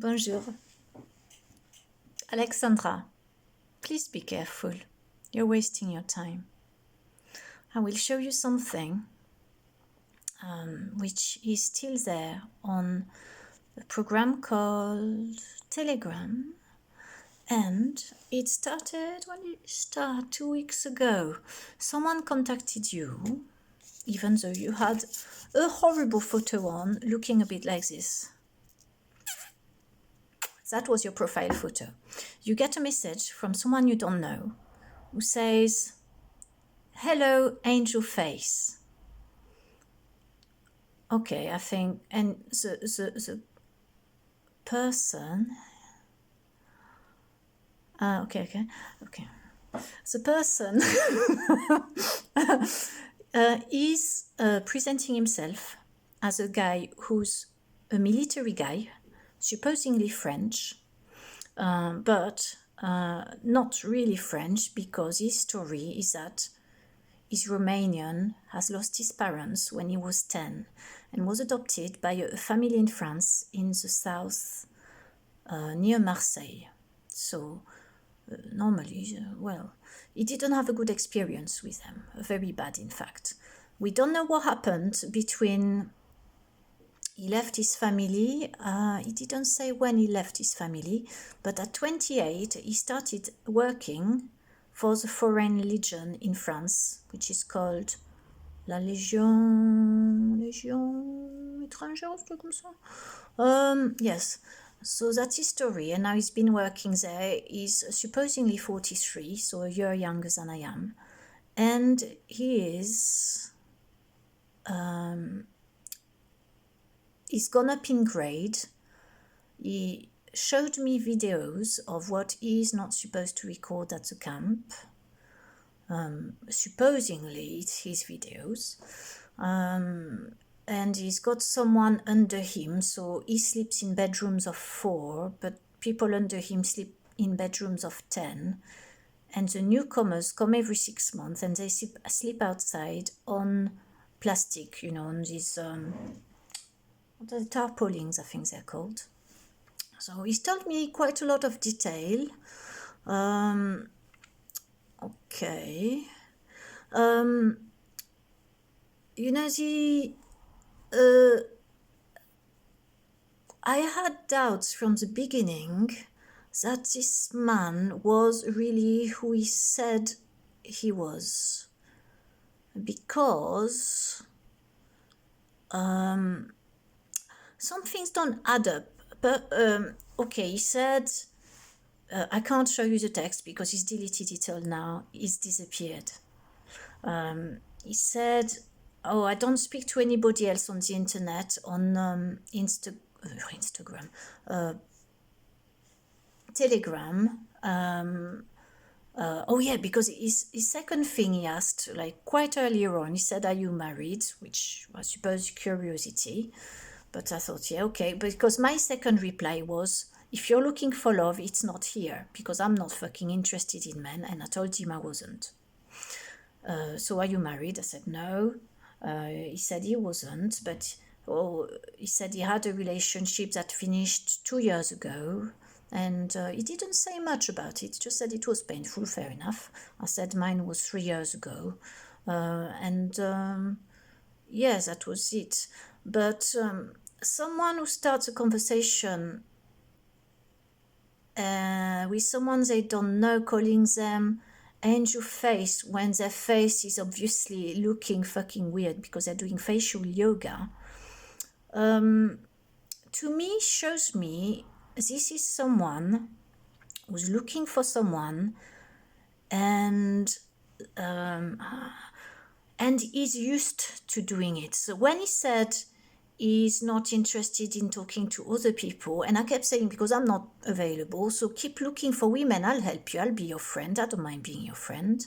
Bonjour. Alexandra, please be careful. You're wasting your time. I will show you something which is still there on a program called Telegram. And it started, when did it start? 2 weeks ago. Someone contacted you, even though you had a horrible photo on, looking a bit like this. That was your profile photo. You get a message from someone you don't know who says, "Hello, angel face." Okay, I think, and the person, okay. The person is presenting himself as a guy who's a military guy, supposedly French, but not really French, because his story is that he's Romanian, has lost his parents when he was 10, and was adopted by a family in France in the south, near Marseille. So normally, well, he didn't have a good experience with them, very bad in fact. We don't know what happened between he left his family. He didn't say when he left his family, but at 28 he started working for the Foreign Legion in France, which is called La Légion étrangère, comme ça. Yes, so that's his story, and now he's been working there. He's supposedly 43, so a year younger than I am, and he is he's gone up in grade. He showed me videos of what he is not supposed to record at the camp. Supposedly it's his videos. And he's got someone under him, so he sleeps in bedrooms of 4, but people under him sleep in bedrooms of 10. And the newcomers come every 6 months, and they sleep outside on plastic, on these what are the tarpaulins, I think they're called. So he's told me quite a lot of detail. Okay. I had doubts from the beginning that this man was really who he said he was, because some things don't add up. But okay, he said, I can't show you the text because he's deleted it all now. He's disappeared. He said, "Oh, I don't speak to anybody else on the internet, on Instagram, Telegram." Oh yeah, because his second thing he asked, like quite earlier on, he said, "Are you married?" Which I suppose curiosity. But I thought, yeah, okay. Because my second reply was, if you're looking for love, it's not here, because I'm not fucking interested in men. And I told him I wasn't. So are you married? I said, no. He said he wasn't, but he said he had a relationship that finished 2 years ago. And he didn't say much about it, just said it was painful, fair enough. I said mine was 3 years ago. Yes, that was it. But someone who starts a conversation with someone they don't know, calling them angel face when their face is obviously looking fucking weird because they're doing facial yoga, to me shows me this is someone who's looking for someone and is used to doing it. So when he said he's not interested in talking to other people, and I kept saying, because I'm not available, so keep looking for women, I'll help you, I'll be your friend, I don't mind being your friend.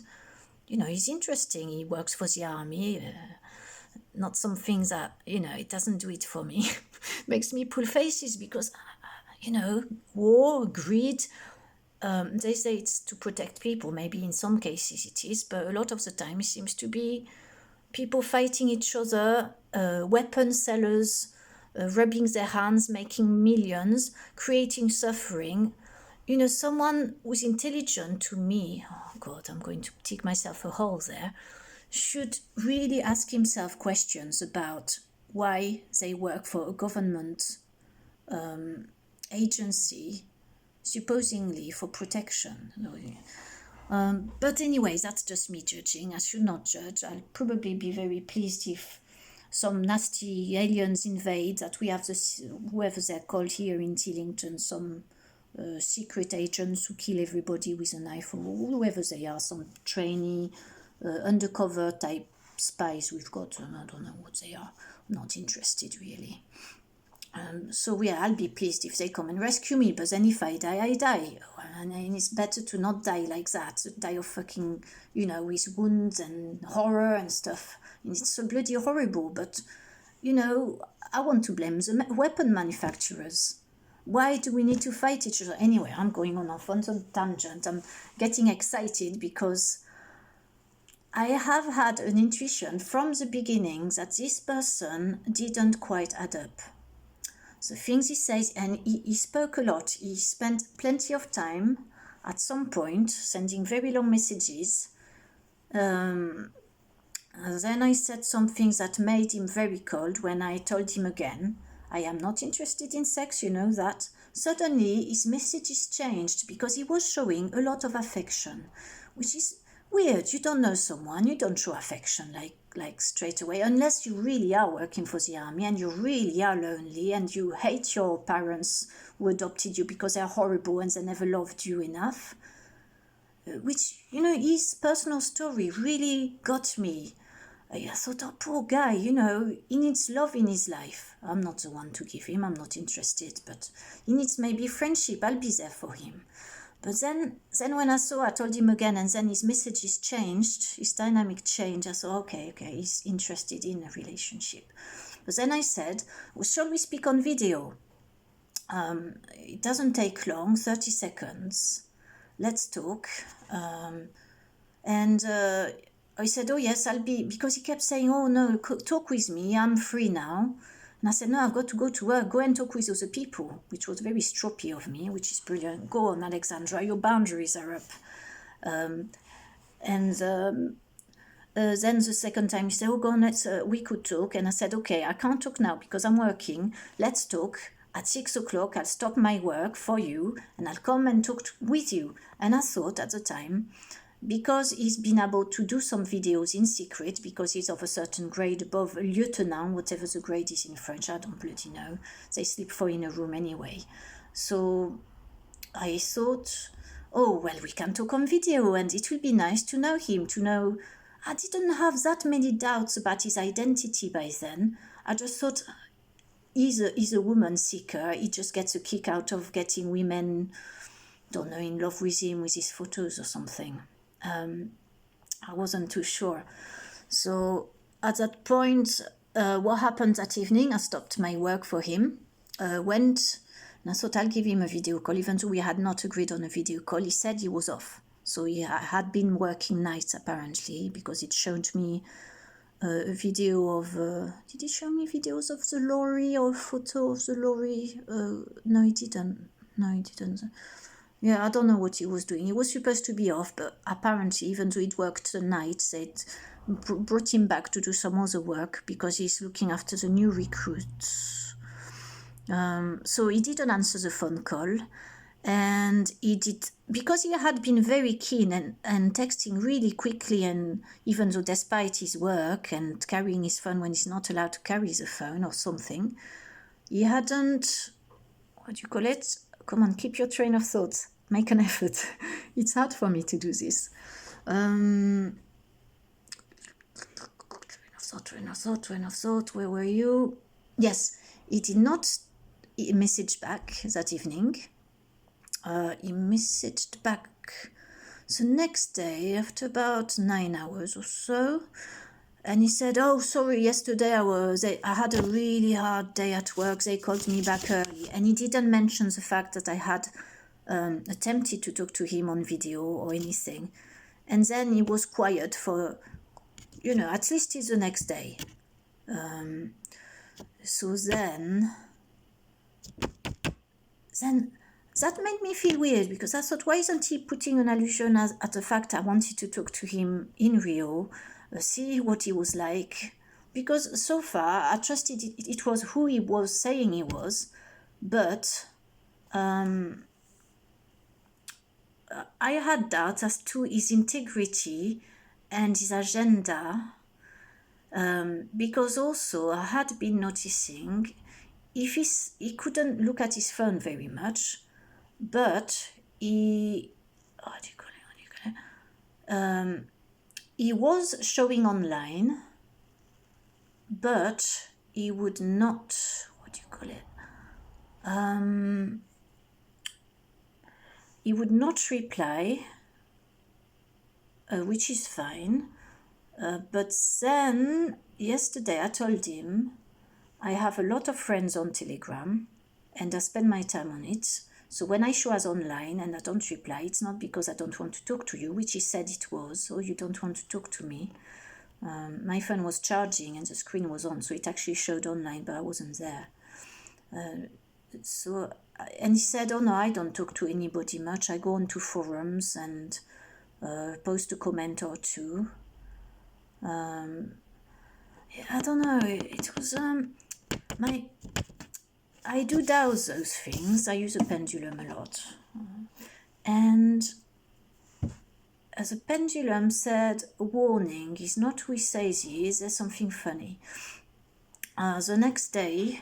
He's interesting, he works for the army, not something that, it doesn't do it for me. Makes me pull faces because, war, greed, they say it's to protect people, maybe in some cases it is, but a lot of the time it seems to be people fighting each other, weapon sellers, rubbing their hands, making millions, creating suffering. You know, someone who's intelligent, to me, oh God, I'm going to dig myself a hole there, should really ask himself questions about why they work for a government agency, supposedly for protection. But anyway, that's just me judging. I should not judge. I'll probably be very pleased if some nasty aliens invade, that we have whoever they're called here in Tillington, some secret agents who kill everybody with a knife, or whoever they are, some trainee, undercover type spies we've got. I don't know what they are. I'm not interested really. So yeah, I'll be pleased if they come and rescue me, but then if I die, I die. And it's better to not die like that, die of fucking, you know, with wounds and horror and stuff. And it's so bloody horrible, but, you know, I want to blame the weapon manufacturers. Why do we need to fight each other? Anyway, I'm going off on some tangent. I'm getting excited because I have had an intuition from the beginning that this person didn't quite add up. The things he says, and he spoke a lot. He spent plenty of time at some point sending very long messages. Then I said some things that made him very cold when I told him again, I am not interested in sex, you know that. Suddenly his messages changed because he was showing a lot of affection, which is weird. You don't know someone, you don't show affection like straight away, unless you really are working for the army and you really are lonely and you hate your parents who adopted you because they're horrible and they never loved you enough. Which, you know, his personal story really got me. I thought, oh, poor guy, you know, he needs love in his life. I'm not the one to give him, I'm not interested, but he needs maybe friendship, I'll be there for him. But then when I told him again, and then his messages changed, his dynamic changed. I thought, okay, he's interested in a relationship. But then I said, well, shall we speak on video? It doesn't take long, 30 seconds. Let's talk. And I said, oh yes, I'll be, because he kept saying, oh no, talk with me, I'm free now. And I said, no, I've got to go to work, go and talk with other people, which was very stroppy of me, which is brilliant. Go on, Alexandra, your boundaries are up. Then the second time he said, oh, go on, we could talk. And I said, okay, I can't talk now because I'm working. Let's talk at 6 o'clock. I'll stop my work for you and I'll come and talk with you. And I thought at the time, because he's been able to do some videos in secret, because he's of a certain grade above a lieutenant, whatever the grade is in French, I don't bloody know. They sleep 4 in a room anyway. So I thought, oh, well, we can talk on video and it will be nice to know him, to know. I didn't have that many doubts about his identity by then. I just thought, he's a woman seeker. He just gets a kick out of getting women, don't know, in love with him, with his photos or something. I wasn't too sure. So at that point, what happened that evening, I stopped my work for him, went, and I thought I'll give him a video call, even though we had not agreed on a video call. He said he was off. So he had been working nights apparently, because it showed me a video of, did he show me videos of the lorry or a photo of the lorry? No, he didn't. Yeah, I don't know what he was doing. He was supposed to be off, but apparently, even though he'd worked the night, they'd brought him back to do some other work because he's looking after the new recruits. So he didn't answer the phone call. And he did, because he had been very keen and texting really quickly, and even though despite his work and carrying his phone when he's not allowed to carry the phone or something, he hadn't, what do you call it? Come on, keep your train of thought. Make an effort. It's hard for me to do this. Train of thought. Where were you? Yes, he did not message back that evening. He messaged back the next day after about 9 hours or so. And he said, oh, sorry, yesterday I had a really hard day at work. They called me back early. And he didn't mention the fact that I had attempted to talk to him on video or anything. And then he was quiet for, at least till the next day. So then that made me feel weird, because I thought, why isn't he putting an allusion at the fact I wanted to talk to him in Rio, see what he was like? Because so far I trusted it was who he was saying he was, but I had doubts as to his integrity and his agenda, because also I had been noticing if he couldn't look at his phone very much, but he was showing online, but he would not, he would not reply, which is fine. But then yesterday I told him I have a lot of friends on Telegram and I spend my time on it. So when I show as online and I don't reply, it's not because I don't want to talk to you, which he said it was, or you don't want to talk to me. My phone was charging and the screen was on, so it actually showed online, but I wasn't there. And he said, oh no, I don't talk to anybody much. I go onto forums and post a comment or two. I don't know, it was I do douse those things. I use a pendulum a lot. And as a pendulum said, a warning is not who he says he is, there's something funny. The next day,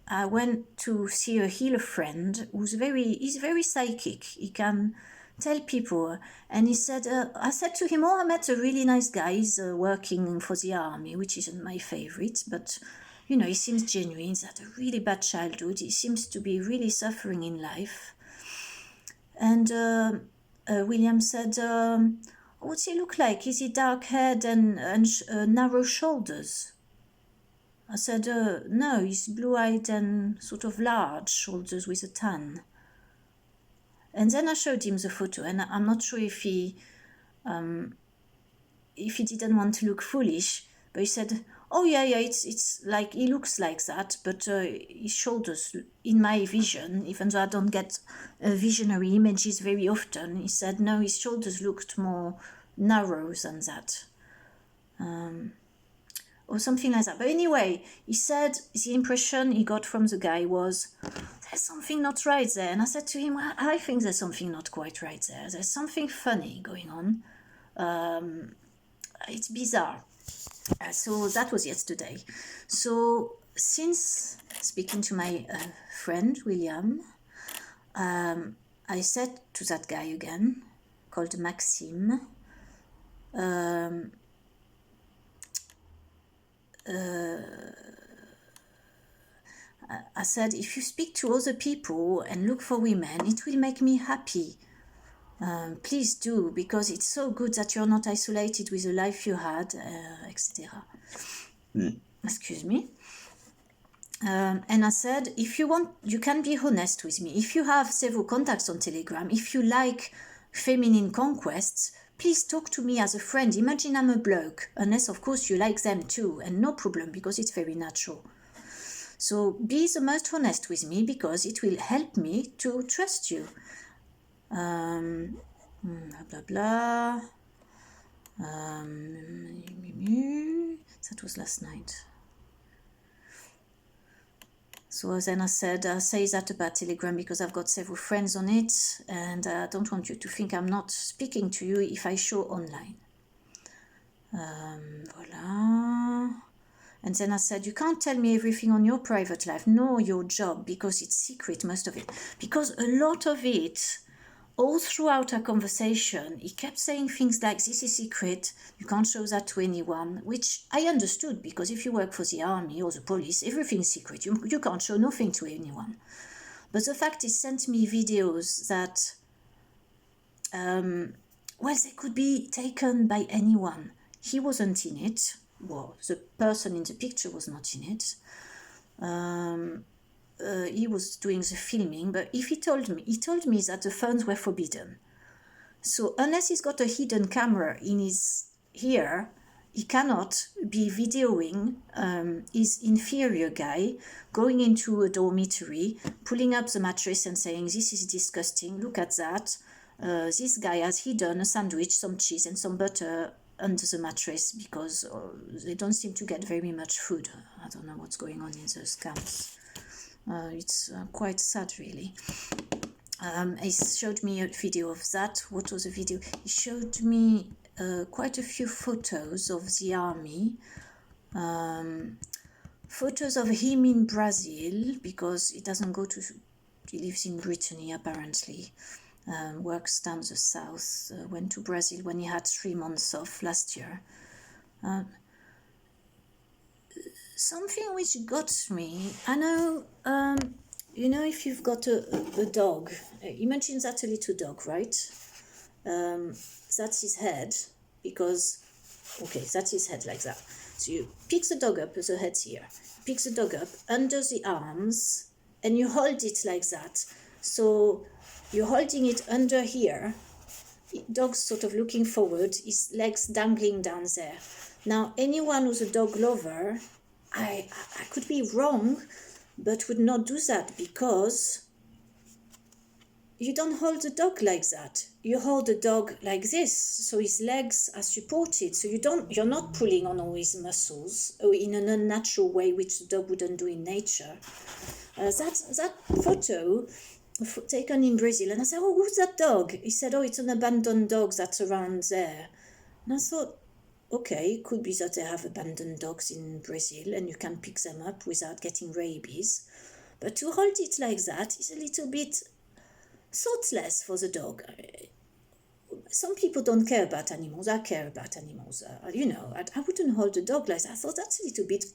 I went to see a healer friend he's very psychic. He can tell people. And he said, I said to him, oh, I met a really nice guy. He's working for the army, which isn't my favorite, but you know, he seems genuine. He's had a really bad childhood. He seems to be really suffering in life. And William said, what's he look like? Is he dark-haired and narrow shoulders? I said, no, he's blue-eyed and sort of large shoulders with a tan. And then I showed him the photo, and I'm not sure if he didn't want to look foolish, but he said, oh yeah, it's like he looks like that, but his shoulders, in my vision, even though I don't get visionary images very often, he said, no, his shoulders looked more narrow than that. Or something like that. But anyway, he said the impression he got from the guy was, there's something not right there. And I said to him, well, I think there's something not quite right there. There's something funny going on. It's bizarre. So that was yesterday. So since speaking to my friend, William, I said to that guy again, called Maxime, I said, if you speak to other people and look for women, it will make me happy. Please do, because it's so good that you're not isolated with the life you had, etc. Excuse me. And I said, if you want, you can be honest with me. If you have several contacts on Telegram, if you like feminine conquests, please talk to me as a friend. Imagine I'm a bloke, unless of course you like them too, and no problem, because it's very natural. So be the most honest with me, because it will help me to trust you. Blah blah blah. That was last night. So then I said, I say that about Telegram because I've got several friends on it, and I don't want you to think I'm not speaking to you if I show online. Voila. And then I said, you can't tell me everything on your private life, nor your job, because it's secret, most of it. Because a lot of it, all throughout our conversation, he kept saying things like, this is secret, you can't show that to anyone, which I understood, because if you work for the army or the police, everything's secret. You can't show nothing to anyone. But the fact he sent me videos that, well, they could be taken by anyone. He wasn't in it. Well, the person in the picture was not in it. He was doing the filming, but if he told me that the phones were forbidden. So unless he's got a hidden camera in his ear, he cannot be videoing his inferior guy going into a dormitory, pulling up the mattress and saying, "This is disgusting, look at that. This guy has hidden a sandwich, some cheese and some butter under the mattress because they don't seem to get very much food." I don't know what's going on in those camps. It's quite sad, really. He showed me a video of that. What was the video? He showed me quite a few photos of the army. Photos of him in Brazil, because he doesn't go to... He lives in Brittany, apparently. Works down the south. Went to Brazil when he had 3 months off last year. Something which got me, I know, you know, if you've got a dog, imagine that a little dog, right? That's his head, because, okay, that's his head like that. So you pick the dog up, the head's here, pick the dog up under the arms, and you hold it like that. So you're holding it under here, dog's sort of looking forward, his legs dangling down there. Now, anyone who's a dog lover, I could be wrong, but would not do that, because you don't hold the dog like that. You hold the dog like this, so his legs are supported. So you're not pulling on all his muscles in an unnatural way, which the dog wouldn't do in nature. That photo taken in Brazil, and I said, "Oh, who's that dog?" He said, "Oh, it's an abandoned dog that's around there." And I thought, okay, it could be that they have abandoned dogs in Brazil and you can pick them up without getting rabies. But to hold it like that is a little bit thoughtless for the dog. Some people don't care about animals. I care about animals. You know, I wouldn't hold a dog like that. I thought that's a little bit...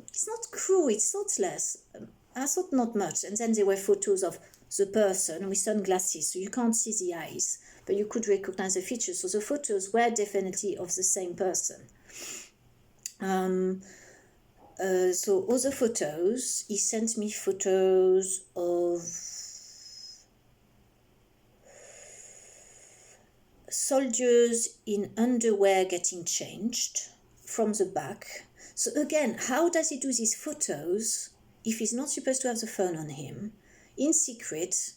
it's not cruel, it's thoughtless. I thought not much. And then there were photos of the person with sunglasses, so you can't see the eyes, but you could recognize the features. So the photos were definitely of the same person. So other photos, he sent me photos of soldiers in underwear getting changed from the back. So again, how does he do these photos if he's not supposed to have the phone on him, in secret,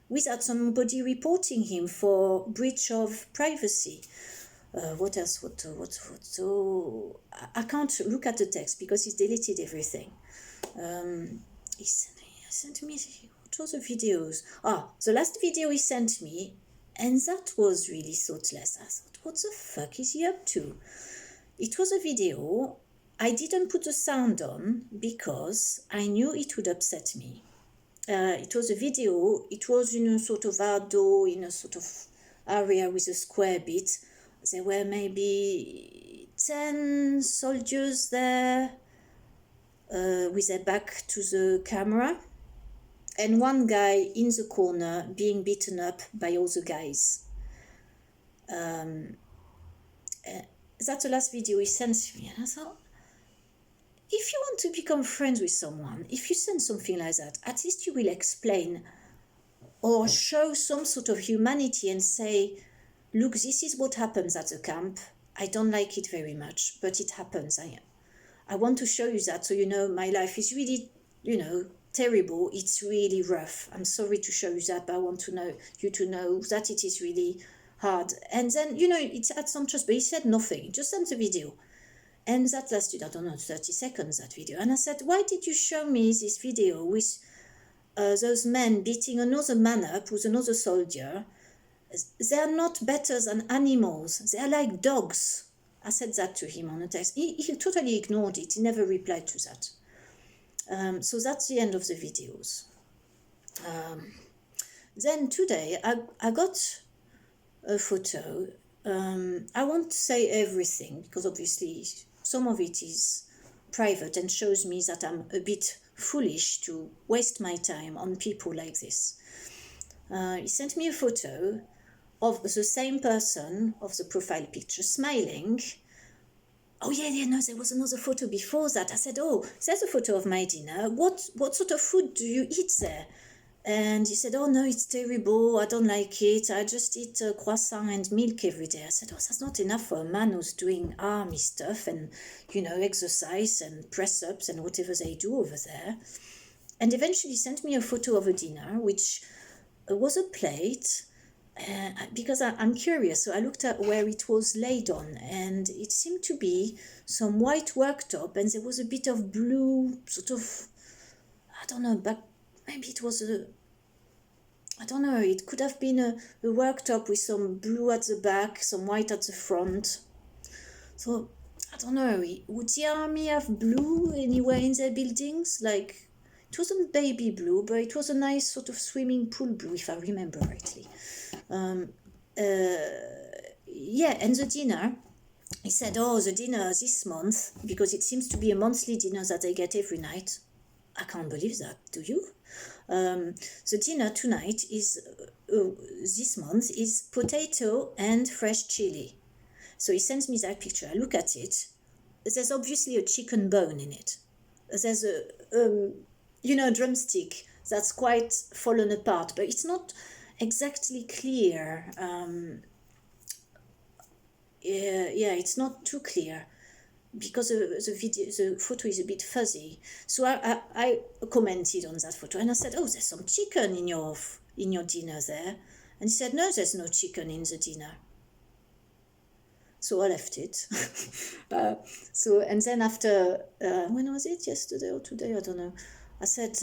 without somebody reporting him for breach of privacy? What else? I can't look at the text because he's deleted everything. He sent me, what was the videos? The last video he sent me, and that was really thoughtless. I thought, what the fuck is he up to? It was a video. I didn't put the sound on because I knew it would upset me. It was a video. It was in a sort of outdoor, in a sort of area with a square bit. There were maybe 10 soldiers there with their back to the camera, and one guy in the corner being beaten up by all the guys. That's the last video he sent me, and I thought, if you want to become friends with someone, if you send something like that, at least you will explain or show some sort of humanity and say, look, this is what happens at the camp. I don't like it very much, but it happens. I want to show you that, so you know my life is really, terrible. It's really rough. I'm sorry to show you that, but I want you to know that it is really hard. And then, it's at some trust, but he said nothing. He just sent the video. And that lasted, 30 seconds, that video. And I said, why did you show me this video with those men beating another man up with another soldier? They're not better than animals. They're like dogs. I said that to him on a text. He totally ignored it. He never replied to that. So that's the end of the videos. Then today, I got a photo. I won't say everything, because obviously some of it is private and shows me that I'm a bit foolish to waste my time on people like this. He sent me a photo of the same person, of the profile picture, smiling. Oh no, there was another photo before that. I said, there's a photo of my dinner. What sort of food do you eat there? And he said, oh no, it's terrible, I don't like it, I just eat croissant and milk every day. I said, oh, that's not enough for a man who's doing army stuff and, exercise and press-ups and whatever they do over there. And eventually sent me a photo of a dinner, which was a plate, because I'm curious, so I looked at where it was laid on, and it seemed to be some white worktop, and there was a bit of blue, sort of, I don't know, but maybe it was I don't know, it could have been a worktop with some blue at the back, some white at the front. So, I don't know, would the army have blue anywhere in their buildings? Like, it wasn't baby blue, but it was a nice sort of swimming pool blue, if I remember rightly. Yeah, and the dinner, he said, oh, the dinner this month, because it seems to be a monthly dinner that they get every night. I can't believe that, do you? The dinner tonight is, this month, is potato and fresh chili. So he sends me that picture. I look at it. There's obviously a chicken bone in it. There's a drumstick that's quite fallen apart, but it's not exactly clear. It's not too clear, because the photo is a bit fuzzy. So I commented on that photo, and I said, oh, there's some chicken in your dinner there. And he said, no, there's no chicken in the dinner. So I left it. And then after, when was it, yesterday or today, I don't know, I said,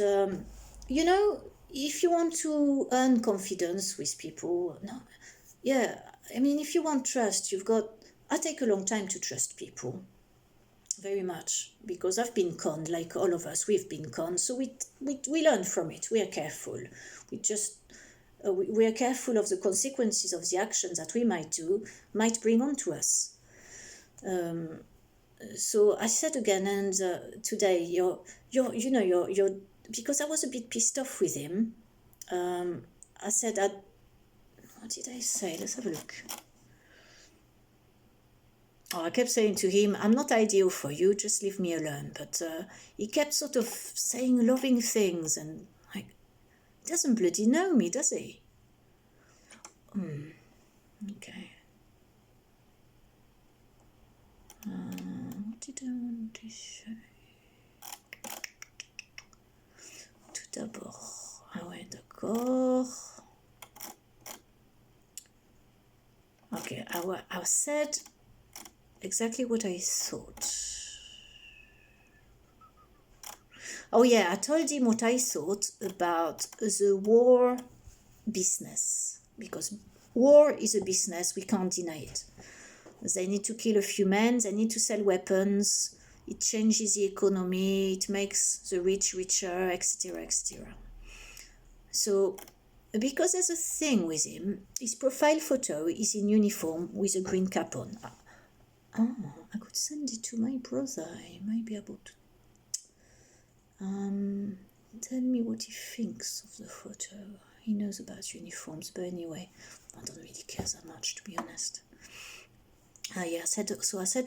if you want to earn confidence with people, if you want trust, I take a long time to trust people. Very much, because I've been conned, like all of us, we've been conned. So we learn from it. We are careful. We are careful of the consequences of the actions that we might bring on to us. So I said again, and today, you're because I was a bit pissed off with him. I said, what did I say? Let's have a look. I kept saying to him, I'm not ideal for you, just leave me alone. But he kept sort of saying loving things, and he doesn't bloody know me, does he? Okay. What did I want to say? Tout d'abord. Ah ouais, d'accord. Okay, I said exactly what I thought. Oh yeah, I told him what I thought about the war business, because war is a business, we can't deny it. They need to kill a few men, they need to sell weapons, it changes the economy, it makes the rich richer, etc., etc. So, because there's a thing with him, his profile photo is in uniform with a green cap on. I could send it to my brother. He might be able to. Tell me what he thinks of the photo. He knows about uniforms, but anyway, I don't really care that much, to be honest. I said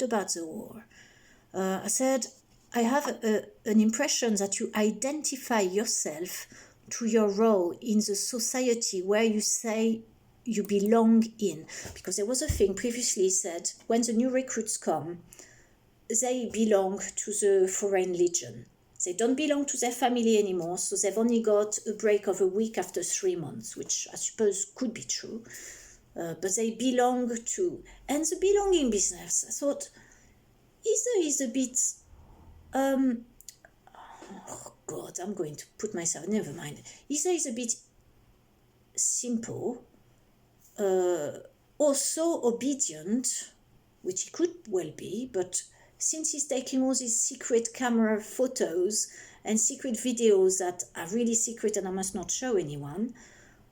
about the war. I said, I have an impression that you identify yourself to your role in the society where you say you belong in. Because there was a thing previously said, when the new recruits come, they belong to the Foreign Legion. They don't belong to their family anymore, so they've only got a break of a week after 3 months, which I suppose could be true. But they belong to... And the belonging business, I thought, either is a bit... oh, God, I'm going to put myself... Never mind. Either is a bit simple, also obedient, which he could well be, but since he's taking all these secret camera photos and secret videos that are really secret and I must not show anyone,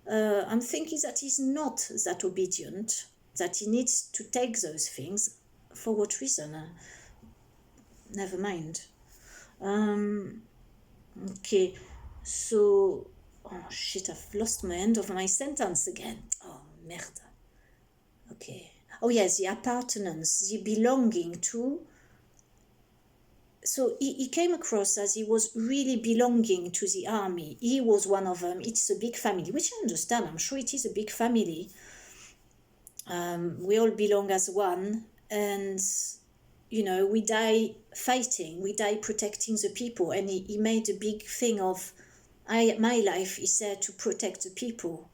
I'm thinking that he's not that obedient, that he needs to take those things. For what reason? Never mind. Okay, so... Oh, shit, I've lost my end of my sentence again. Oh, merde. Okay. Oh, yes, the appartenance, the belonging to so he came across as he was really belonging to the army. He was one of them. It's a big family, which I understand. I'm sure it is a big family. We all belong as one, and we die fighting, we die protecting the people. And he made a big thing of, my life is there to protect the people,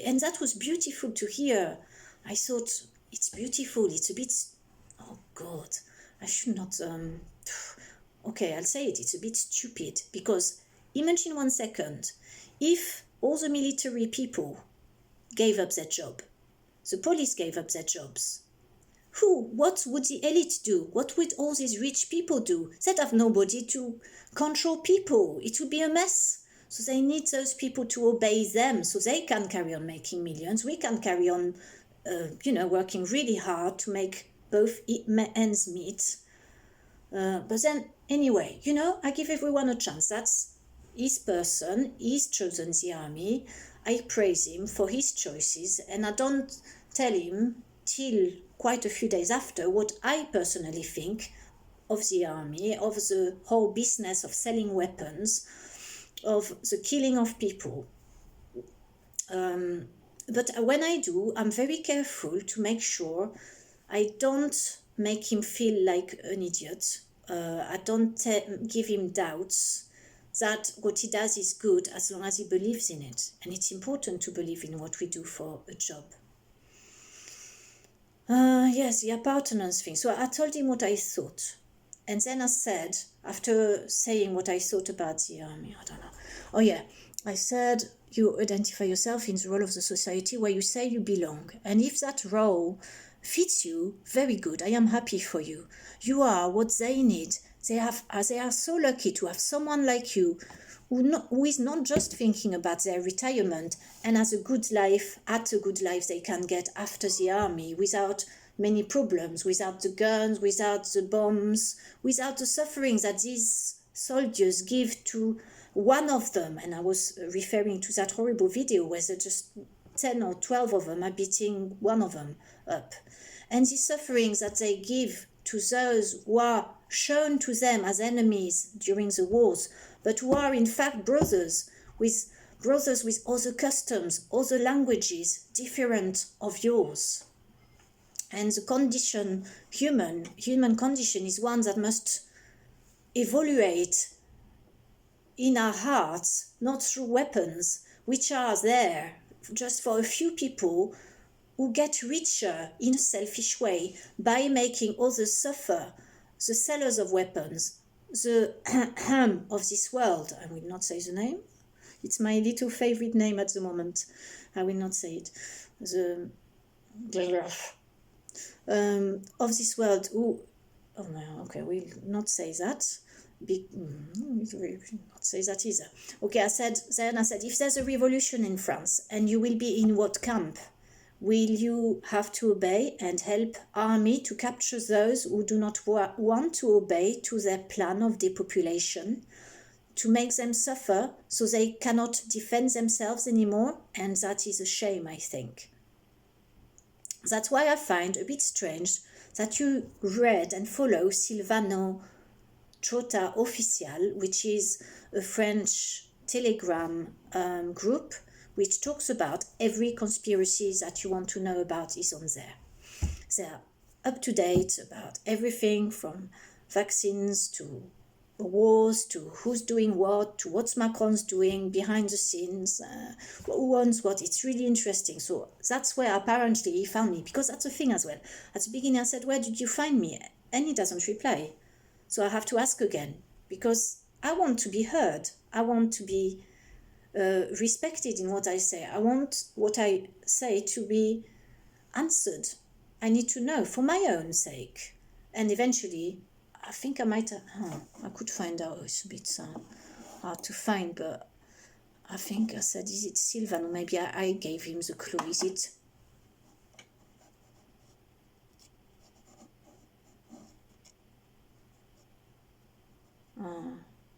and that was beautiful to hear. I thought, it's beautiful. It's a bit, oh God, I should not. Okay, I'll say it. It's a bit stupid, because imagine 1 second, if all the military people gave up their job, the police gave up their jobs. What would the elite do? What would all these rich people do? They'd have nobody to control people. It would be a mess. So they need those people to obey them so they can carry on making millions. We can carry on, working really hard to make both ends meet. But then, anyway, I give everyone a chance. That's his person. He's chosen the army. I praise him for his choices, and I don't tell him till quite a few days after what I personally think of the army, of the whole business of selling weapons, of the killing of people. But when I do, I'm very careful to make sure I don't make him feel like an idiot. I don't give him doubts that what he does is good as long as he believes in it. And it's important to believe in what we do for a job. Yes, the apartness thing. So I told him what I thought. And then I said, after saying what I thought about the army, I don't know. Oh yeah, I said, you identify yourself in the role of the society where you say you belong. And if that role fits you, very good. I am happy for you. You are what they need. They are so lucky to have someone like you who is not just thinking about their retirement and has a good life they can get after the army, without many problems, without the guns, without the bombs, without the suffering that these soldiers give to one of them. And I was referring to that horrible video where just 10 or 12 of them are beating one of them up. And the suffering that they give to those who are shown to them as enemies during the wars, but who are in fact brothers with other customs, other languages, different of yours. And the condition, human condition, is one that must evaluate in our hearts, not through weapons, which are there just for a few people who get richer in a selfish way by making others suffer, the sellers of weapons, the of this world. I will not say the name. It's my little favorite name at the moment. I will not say it. The of this world who, oh no, okay, we'll not say that. Not say that either. Okay, I said, if there's a revolution in France and you will be in what camp? Will you have to obey and help army to capture those who do not want to obey to their plan of depopulation, to make them suffer so they cannot defend themselves anymore? And that is a shame, I think. That's why I find a bit strange that you read and follow Silvano Trota Official, which is a French Telegram group which talks about every conspiracy that you want to know about is on there. They're up to date about everything from vaccines to wars to who's doing what to what's Macron's doing behind the scenes, who owns what. It's really interesting. So that's where apparently he found me, because that's a thing as well. At the beginning I said, where did you find me? And he doesn't reply. So I have to ask again, because I want to be heard. I want to be respected in what I say. I want what I say to be answered. I need to know for my own sake. And eventually, I think I might, I could find out. It's a bit hard to find, but I think I said, is it Silvan? Maybe I gave him the clue. Is it?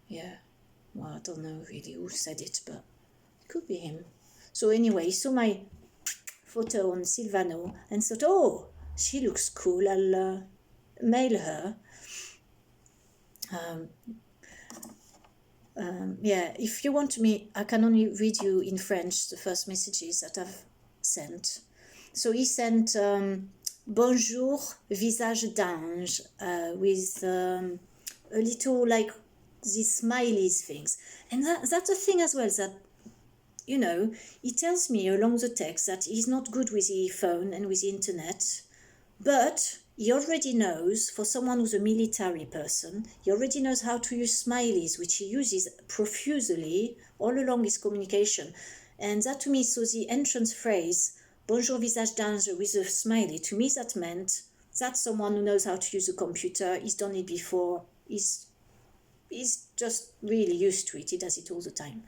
Yeah. Well, I don't know really who said it, but it could be him. So anyway, he saw my photo on Silvano and thought, oh, she looks cool, I'll mail her. Yeah, if you want me, I can only read you in French the first messages that I've sent. So he sent bonjour visage d'ange with a little like these smileys things, and that's a thing as well, that you know, he tells me along the text that he's not good with the phone and with the internet, but he already knows, for someone who's a military person, he already knows how to use smileys, which he uses profusely all along his communication. And that to me, so the entrance phrase, bonjour visage d'ange with a smiley, to me that meant that's someone who knows how to use a computer, he's done it before, he's just really used to it, he does it all the time.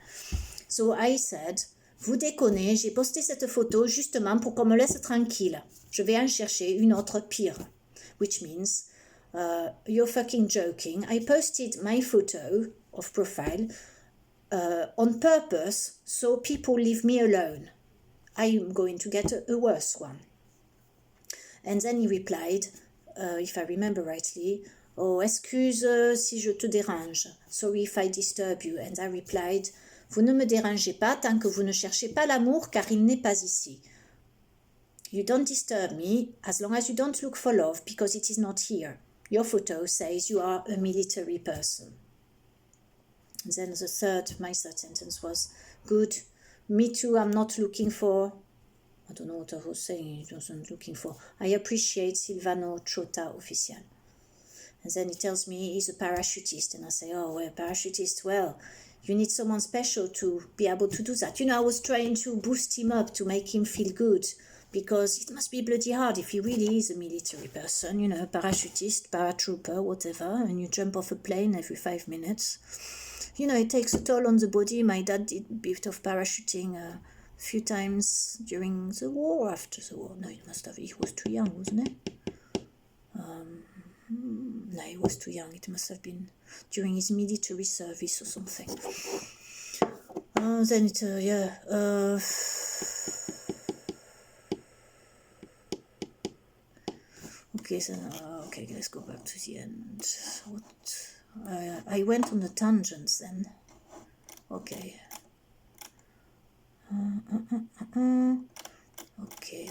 So I said, vous déconnez, j'ai posté cette photo justement pour qu'on me laisse tranquille. Je vais en chercher une autre pire. Which means, you're fucking joking. I posted my photo of profile on purpose so people leave me alone. I'm going to get a worse one. And then he replied, if I remember rightly, oh, excuse si je te dérange. Sorry if I disturb you. And I replied, vous ne me dérangez pas tant que vous ne cherchez pas l'amour, car il n'est pas ici. You don't disturb me as long as you don't look for love, because it is not here. Your photo says you are a military person. And then my third sentence was, good, me too, I'm not looking for, I don't know what I was saying, he wasn't looking for, I appreciate Silvano Trota Official. And then he tells me he's a parachutist, and I say, oh, well, parachutist, well, you need someone special to be able to do that. You know, I was trying to boost him up to make him feel good, because it must be bloody hard if he really is a military person, you know, parachutist, paratrooper, whatever, and you jump off a plane every 5 minutes. You know, it takes a toll on the body. My dad did a bit of parachuting a few times during the war, after the war. No, he was too young, wasn't he? No, he was too young. It must have been during his military service or something. Then it, okay, so, okay, let's go back to the end. I went on the tangents then. Okay. Okay.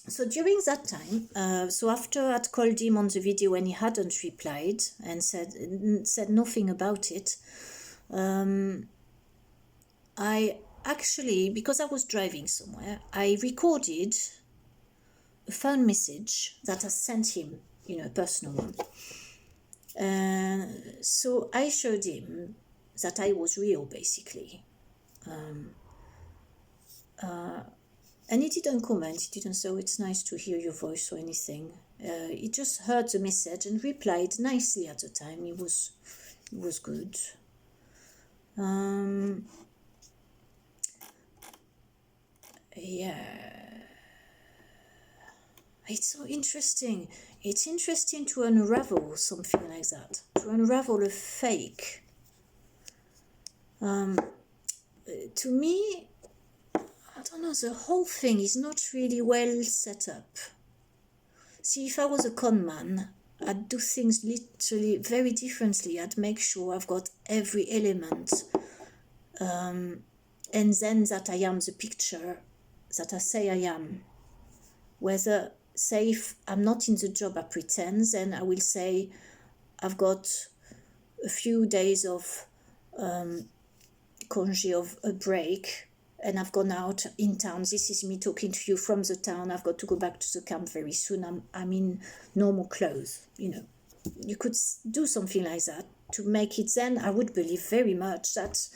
So during that time, so after I'd called him on the video when he hadn't replied and said nothing about it, I actually, because I was driving somewhere, I recorded a phone message that I sent him, you know, a personal one. So I showed him that I was real, basically. And he didn't comment, he didn't say, oh, it's nice to hear your voice or anything. He just heard the message and replied nicely at the time. He was good. Yeah. It's so interesting. It's interesting to unravel something like that, to unravel a fake. To me, I don't know, the whole thing is not really well set up. See, if I was a con man, I'd do things literally very differently. I'd make sure I've got every element, and then that I am the picture that I say I am. Whether, say, if I'm not in the job I pretend, then I will say I've got a few days of congé, of a break, and I've gone out in town. This is me talking to you from the town. I've got to go back to the camp very soon. I'm in normal clothes, you know. You could do something like that to make it, then I would believe very much that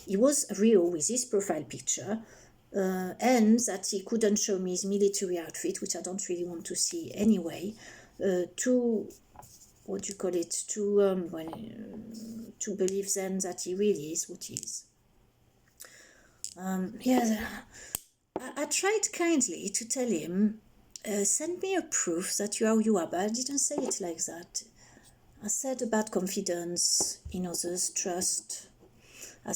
he was real with his profile picture, and that he couldn't show me his military outfit, which I don't really want to see anyway, to believe then that he really is what he is. I tried kindly to tell him, send me a proof that you are who you are, but I didn't say it like that. I said about confidence in others, trust. I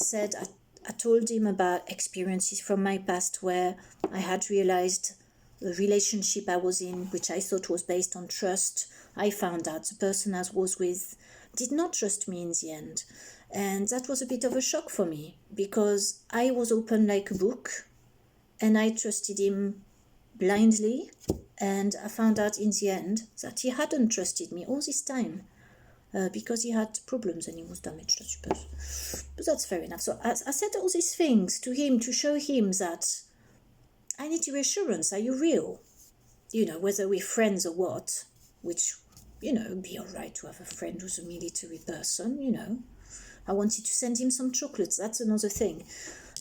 told him about experiences from my past where I had realized the relationship I was in, which I thought was based on trust. I found out the person I was with did not trust me in the end. And that was a bit of a shock for me, because I was open like a book and I trusted him blindly, and I found out in the end that he hadn't trusted me all this time, because he had problems and he was damaged, I suppose. But that's fair enough. So I said all these things to him to show him that I need reassurance. Are you real? You know, whether we're friends or what, which, you know, it'd be all right to have a friend who's a military person, you know. I wanted to send him some chocolates. That's another thing.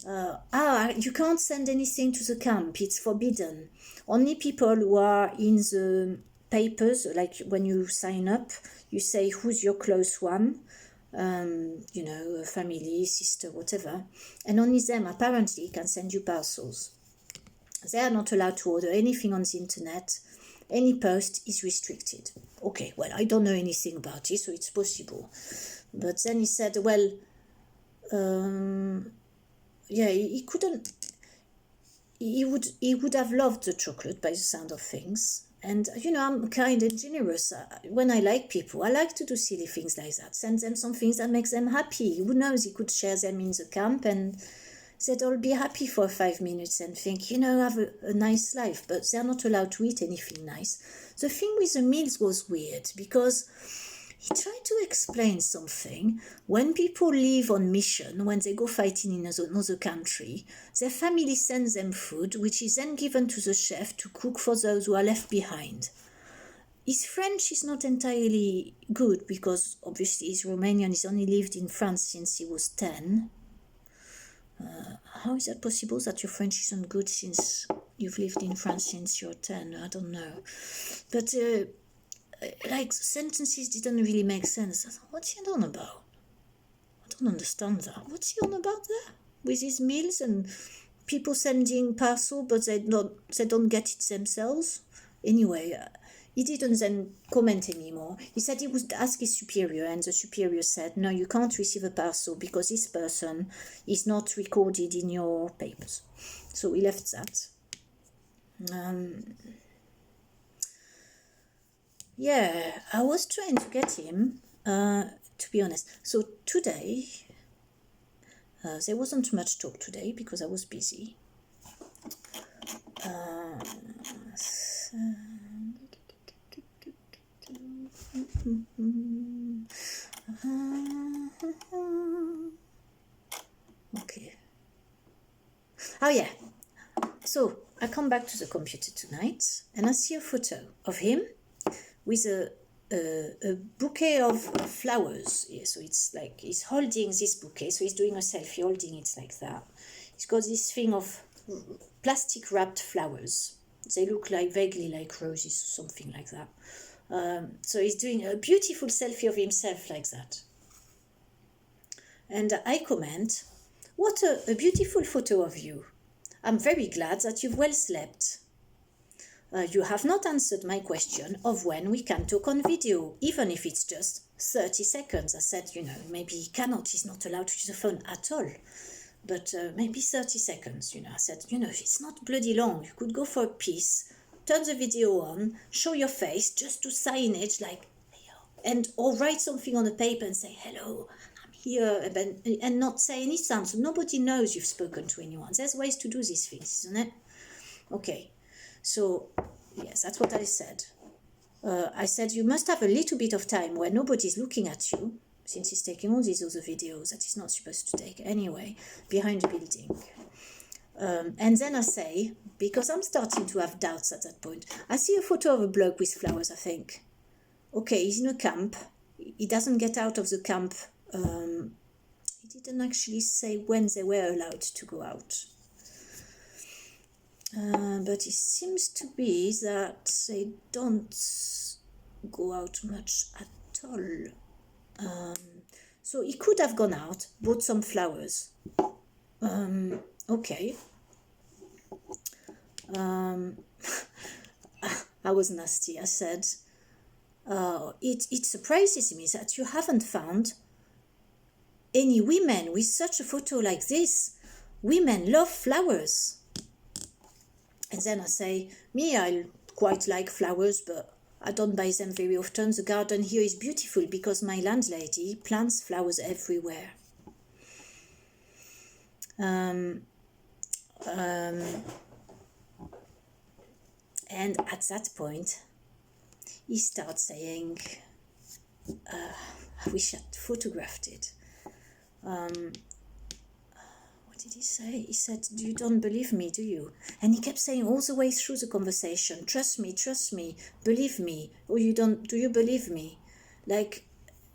You can't send anything to the camp. It's forbidden. Only people who are in the papers, like when you sign up, you say who's your close one, you know, a family, sister, whatever. And only them apparently can send you parcels. They are not allowed to order anything on the internet. Any post is restricted. Okay, well, I don't know anything about it, so it's possible. But then he said, well, yeah, he couldn't. He would have loved the chocolate by the sound of things. And, you know, I'm kind and generous. When I like people, I like to do silly things like that. Send them some things that makes them happy. Who knows, he could share them in the camp and they'd all be happy for 5 minutes and think, you know, have a nice life. But they're not allowed to eat anything nice. The thing with the meals was weird, because he tried to explain something. When people leave on mission, when they go fighting in another country, their family sends them food, which is then given to the chef to cook for those who are left behind. His French is not entirely good, because obviously he's Romanian. He's only lived in France since he was 10. How is that possible that your French isn't good since you've lived in France since you're 10? I don't know. But like, sentences didn't really make sense. I thought, what's he on about? I don't understand that. What's he on about there? With his meals and people sending parcel, but they don't get it themselves? Anyway, he didn't then comment anymore. He said he would ask his superior, and the superior said, no, you can't receive a parcel because this person is not recorded in your papers. So he left that. Yeah, I was trying to get him, to be honest. So today, there wasn't much talk today because I was busy. Okay. Oh yeah. So I come back to the computer tonight and I see a photo of him with a bouquet of flowers. Yeah, so it's like he's holding this bouquet. So he's doing a selfie holding it like that. He's got this thing of plastic wrapped flowers. They look like vaguely like roses or something like that. So he's doing a beautiful selfie of himself like that. And I comment, what a beautiful photo of you. I'm very glad that you've well slept. You have not answered my question of when we can talk on video, even if it's just 30 seconds. I said, you know, maybe he's not allowed to use the phone at all. But maybe 30 seconds, you know. I said, you know, it's not bloody long. You could go for a piece, turn the video on, show your face, just do signage like, and or write something on the paper and say, hello, I'm here, and not say any sound. So nobody knows you've spoken to anyone. There's ways to do these things, isn't it? Okay. So, yes, that's what I said. I said, you must have a little bit of time where nobody's looking at you, since he's taking all these other videos that he's not supposed to take anyway, behind the building. And then I say, because I'm starting to have doubts at that point, I see a photo of a bloke with flowers, I think. Okay, he's in a camp. He doesn't get out of the camp. He didn't actually say when they were allowed to go out. But it seems to be that they don't go out much at all. So he could have gone out, bought some flowers. Okay. I was nasty. I said, it surprises me that you haven't found any women with such a photo like this. Women love flowers. And then I say, me, I quite like flowers, but I don't buy them very often. The garden here is beautiful because my landlady plants flowers everywhere. And at that point, he starts saying, I wish I'd photographed it. What did he say? He said, you don't believe me, do you? And he kept saying all the way through the conversation, trust me, believe me, or you don't, do you believe me? Like,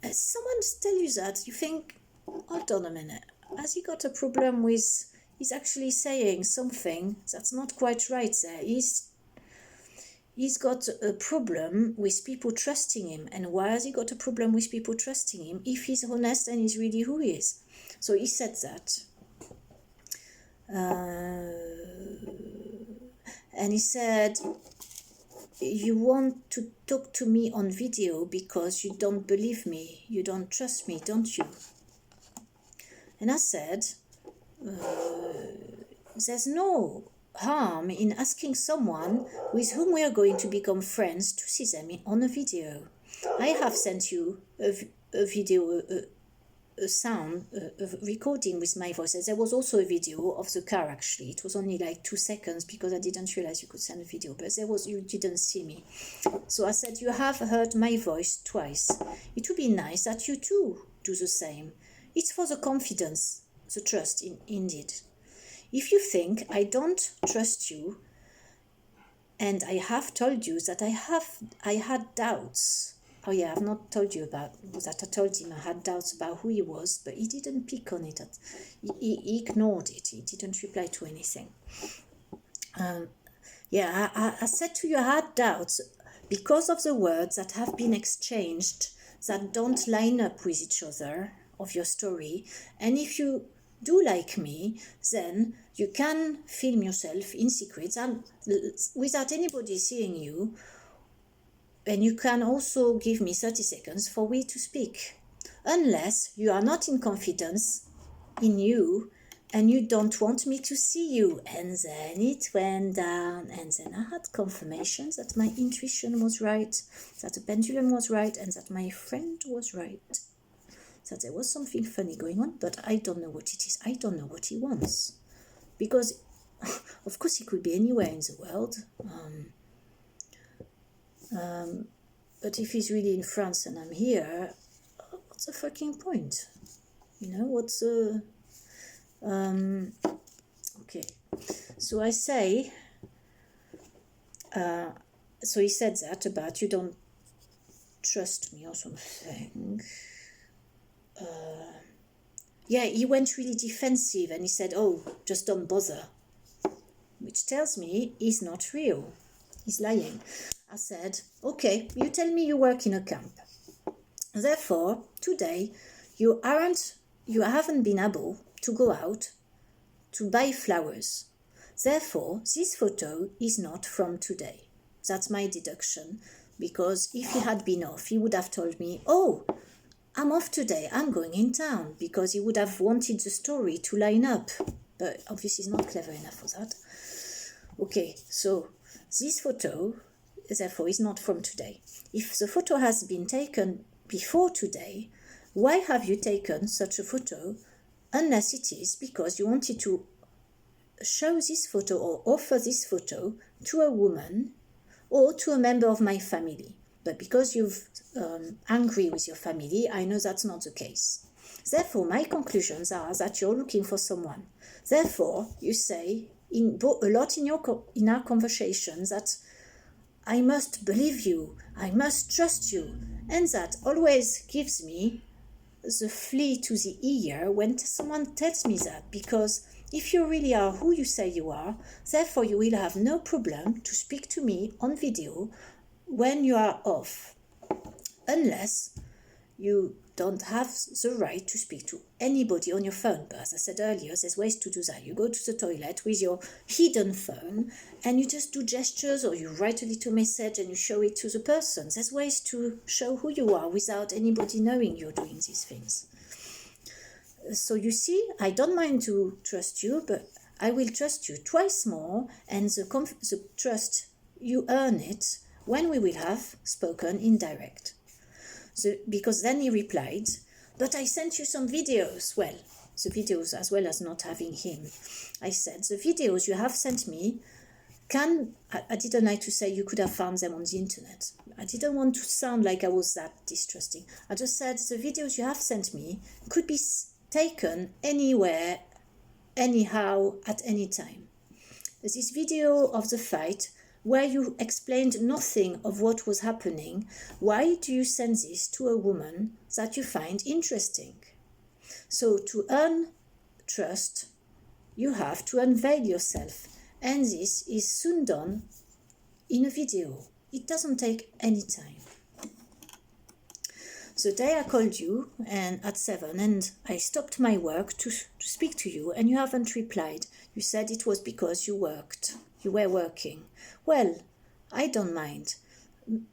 as someone tell you that, you think, hold on a minute, has he got a problem with, he's actually saying something that's not quite right there. He's got a problem with people trusting him. And why has he got a problem with people trusting him if he's honest and he's really who he is? So he said that. And he said, you want to talk to me on video because you don't believe me, you don't trust me, don't you? And I said, there's no harm in asking someone with whom we are going to become friends to see them on a video. I have sent you a video, a sound, a recording with my voice. There was also a video of the car, actually. It was only like 2 seconds because I didn't realize you could send a video, but you didn't see me. So I said, you have heard my voice twice. It would be nice that you too do the same. It's for the confidence, the trust, indeed. If you think I don't trust you, and I have told you that I had doubts. Oh yeah, I've not told you about that. I told him I had doubts about who he was, but he didn't pick on it. He ignored it. He didn't reply to anything. I said to you I had doubts because of the words that have been exchanged that don't line up with each other of your story. And if you do like me, then you can film yourself in secret and without anybody seeing you, and you can also give me 30 seconds for we to speak, unless you are not in confidence in you and you don't want me to see you. And then it went down, and then I had confirmation that my intuition was right, that the pendulum was right, and that my friend was right. That there was something funny going on, but I don't know what it is. I don't know what he wants. Because, of course, he could be anywhere in the world. But if he's really in France and I'm here, what's the fucking point? You know, what's the... okay. So I say... so he said that about you don't trust me or something. He went really defensive and he said, oh, just don't bother. Which tells me he's not real. He's lying. I said, okay, you tell me you work in a camp. Therefore, today, you haven't been able to go out to buy flowers. Therefore, this photo is not from today. That's my deduction, because if he had been off, he would have told me, oh, I'm off today, I'm going in town, because he would have wanted the story to line up. But obviously he's not clever enough for that. Okay, so this photo, therefore, is not from today. If the photo has been taken before today, why have you taken such a photo? Unless it is because you wanted to show this photo or offer this photo to a woman or to a member of my family. But because you've angry with your family, I know that's not the case. Therefore, my conclusions are that you're looking for someone. Therefore, you say a lot in our conversations that I must believe you, I must trust you, and that always gives me the flea to the ear when someone tells me that, because if you really are who you say you are, therefore you will have no problem to speak to me on video when you are off, unless you don't have the right to speak to anybody on your phone. But as I said earlier, there's ways to do that. You go to the toilet with your hidden phone and you just do gestures, or you write a little message and you show it to the person. There's ways to show who you are without anybody knowing you're doing these things. So you see, I don't mind to trust you, but I will trust you twice more, and the trust, you earn it when we will have spoken in direct. So, because then he replied, but I sent you some videos. Well, the videos as well as not having him. I said, the videos you have sent me I didn't like to say you could have found them on the internet. I didn't want to sound like I was that distrusting. I just said the videos you have sent me could be taken anywhere, anyhow, at any time. This video of the fight where you explained nothing of what was happening, why do you send this to a woman that you find interesting? So to earn trust, you have to unveil yourself. And this is soon done in a video. It doesn't take any time. The day I called you and at 7 and I stopped my work to speak to you and you haven't replied. You said it was because you were working. Well, I don't mind.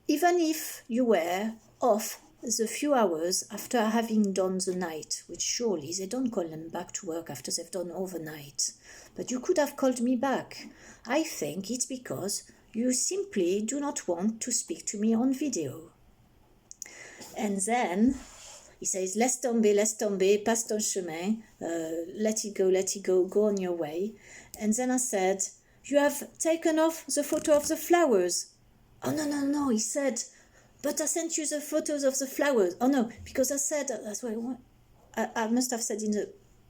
Even if you were off the few hours after having done the night, which surely they don't call them back to work after they've done overnight. But you could have called me back. I think it's because you simply do not want to speak to me on video. And then he says, laisse tomber, passe ton chemin, let it go, go on your way. And then I said, you have taken off the photo of the flowers. Oh, no, he said, but I sent you the photos of the flowers. Oh, no, because I said, that's what I must have said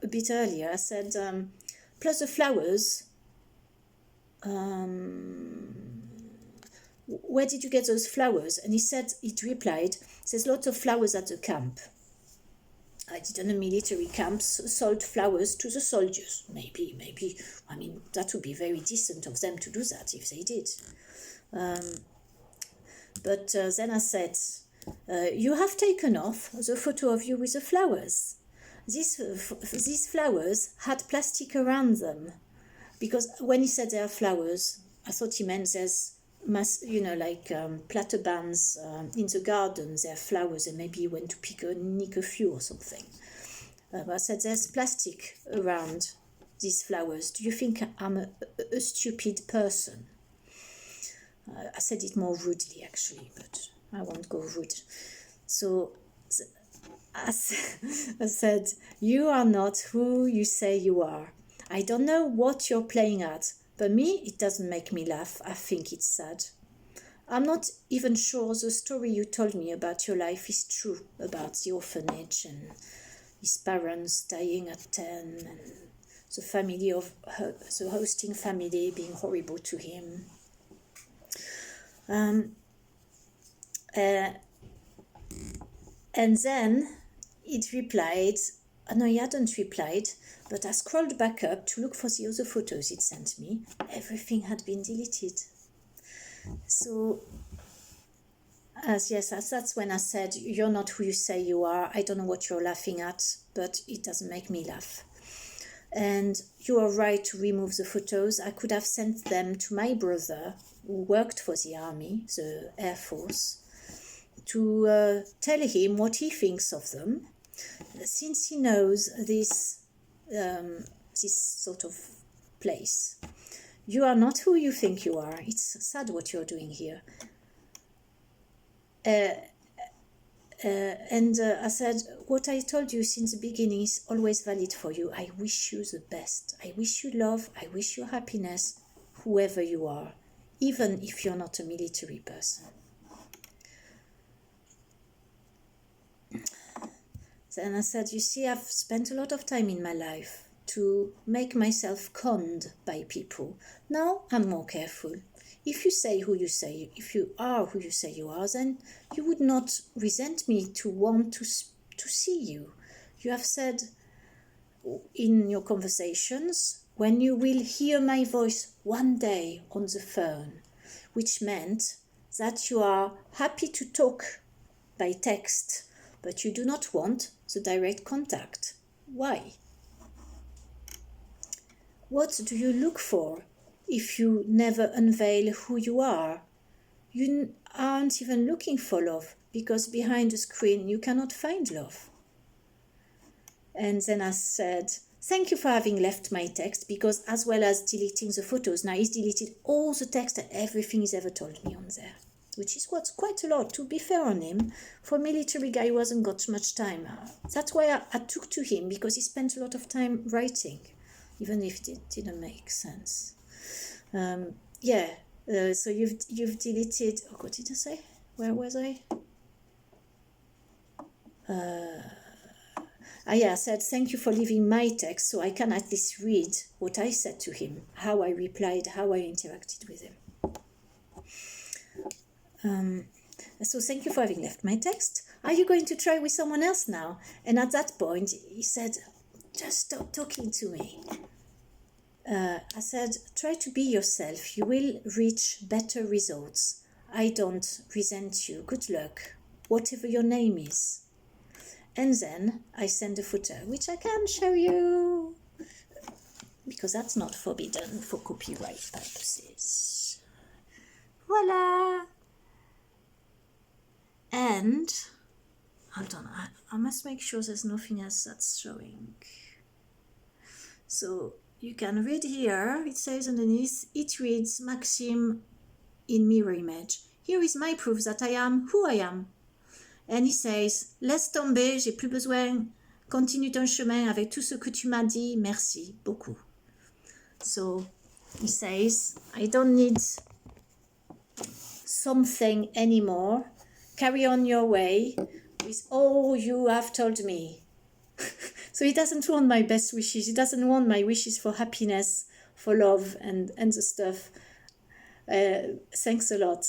a bit earlier. I said, plus the flowers, where did you get those flowers? And he replied, there's lots of flowers at the camp. I did on a military camp, sold flowers to the soldiers. Maybe, I mean, that would be very decent of them to do that if they did. But then I said, you have taken off the photo of you with the flowers. These flowers had plastic around them. Because when he said they are flowers, I thought he meant there's platybands in the garden, there are flowers, and maybe you went to nick a few or something. But I said, there's plastic around these flowers. Do you think I'm a stupid person? I said it more rudely, actually, but I won't go rude. So I said, you are not who you say you are. I don't know what you're playing at, but me, it doesn't make me laugh. I think it's sad. I'm not even sure the story you told me about your life is true, about the orphanage and his parents dying at 10 and the family of the hosting family being horrible to him. And then it replied, no, he hadn't replied, but I scrolled back up to look for the other photos it sent me. Everything had been deleted. So, that's when I said, you're not who you say you are. I don't know what you're laughing at, but it doesn't make me laugh. And you are right to remove the photos. I could have sent them to my brother, who worked for the army, the Air Force, to tell him what he thinks of them, since he knows this sort of place. You are not who you think you are. It's sad what you're doing here. And I said, what I told you since the beginning is always valid for you. I wish you the best. I wish you love. I wish you happiness, whoever you are, even if you're not a military person. Then I said, you see, I've spent a lot of time in my life to make myself conned by people. Now I'm more careful. If you say who you say, if you are who you say you are, then you would not resent me to want to see you. You have said in your conversations, when you will hear my voice one day on the phone, which meant that you are happy to talk by text, but you do not want the direct contact. Why? What do you look for if you never unveil who you are? You aren't even looking for love, because behind the screen you cannot find love. And then I said, thank you for having left my text, because as well as deleting the photos, now he's deleted all the text and everything he's ever told me on there. which is what's quite a lot. To be fair on him, for a military guy who hasn't got much time. That's why I took to him, because he spent a lot of time writing, even if it didn't make sense. So you've deleted. Oh, what did I say? Where was I? I said thank you for leaving my text, so I can at least read what I said to him, how I replied, how I interacted with him. So thank you for having left my text. Are you going to try with someone else now? And at that point, he said, just stop talking to me. I said, try to be yourself. You will reach better results. I don't resent you. Good luck, whatever your name is. And then I send a footer, which I can show you, because that's not forbidden for copyright purposes. Voila! And, hold on, I must make sure there's nothing else that's showing. So you can read here, it says underneath, it reads Maxime in mirror image. Here is my proof that I am who I am. And he says, laisse tomber, j'ai plus besoin, continue ton chemin avec tout ce que tu m'as dit, merci beaucoup. So he says, I don't need something anymore. Carry on your way with all you have told me. So he doesn't want my best wishes. He doesn't want my wishes for happiness, for love, and the stuff. Thanks a lot.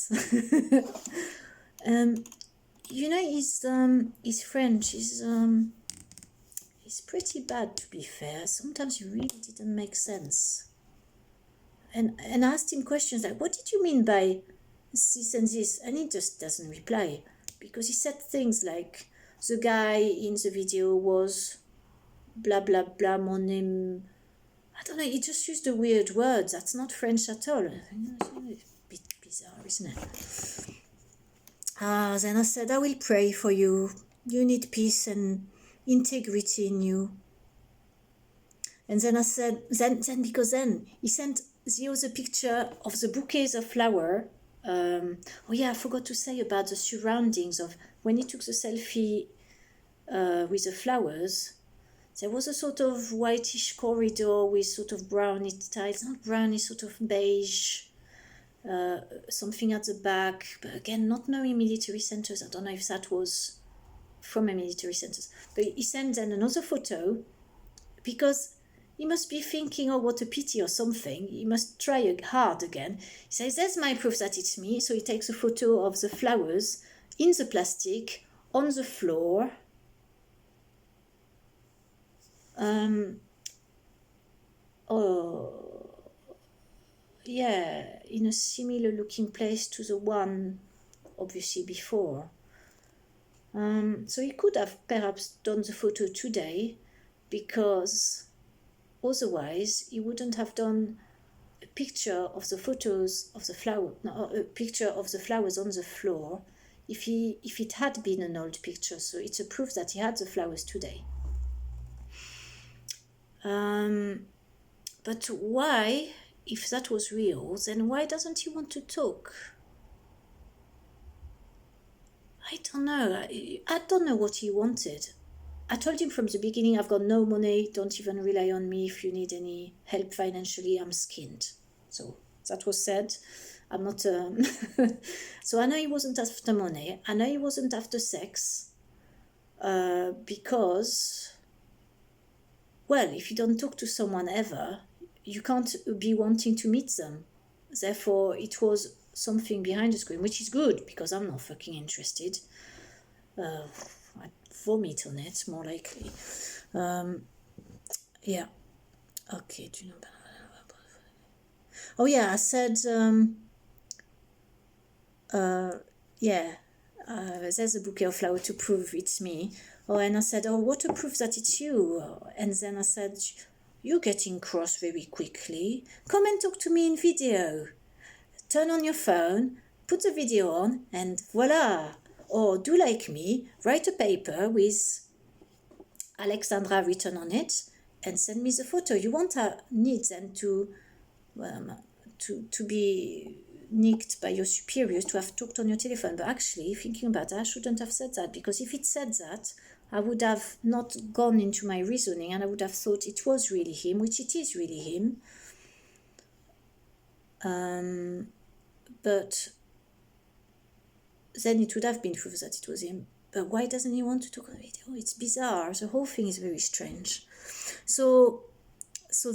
You know, he's French. He's pretty bad, to be fair. Sometimes he really didn't make sense. And I asked him questions like, what did you mean by this and this? And he just doesn't reply, because he said things like, the guy in the video was blah blah blah, mon name. I don't know, he just used the weird words. That's not French at all. It's a bit bizarre, isn't it? Then I said, I will pray for you. You need peace and integrity in you. And then I said, because he sent the other picture of the bouquets of flower. I forgot to say about the surroundings of when he took the selfie with the flowers. There was a sort of whitish corridor with sort of browny tiles, not browny, sort of beige, something at the back. But again, not knowing military centers, I don't know if that was from a military center. But he sent then another photo, because he must be thinking, oh, what a pity or something. He must try hard again. He says, there's my proof that it's me. So he takes a photo of the flowers in the plastic, on the floor. In a similar looking place to the one obviously before. So he could have perhaps done the photo today, because otherwise he wouldn't have done a picture of the photos of the flower, a picture of the flowers on the floor, if it had been an old picture. So it's a proof that he had the flowers today. But why, if that was real, then why doesn't he want to talk? I don't know. I don't know what he wanted. I told him from the beginning, I've got no money, don't even rely on me. If you need any help financially, I'm skinned. So that was said. I'm not... So I know he wasn't after money. I know he wasn't after sex. Because... well, if you don't talk to someone ever, you can't be wanting to meet them. Therefore, it was something behind the screen, which is good, because I'm not fucking interested. I'd vomit on it, more likely. Yeah. Okay, do you know about... oh, yeah, I said... there's a bouquet of flowers to prove it's me. Oh, and I said, oh, what a proof that it's you. And then I said, you're getting cross very quickly. Come and talk to me in video. Turn on your phone, put the video on, and voila. Or do like me, write a paper with Alexandra written on it, and send me the photo. You won't need then to be nicked by your superiors to have talked on your telephone. But actually, thinking about it, I shouldn't have said that, because if it said that, I would have not gone into my reasoning, and I would have thought it was really him, which it is really him. But then it would have been proof that it was him. But why doesn't he want to talk on the video? It's bizarre. The whole thing is very strange. So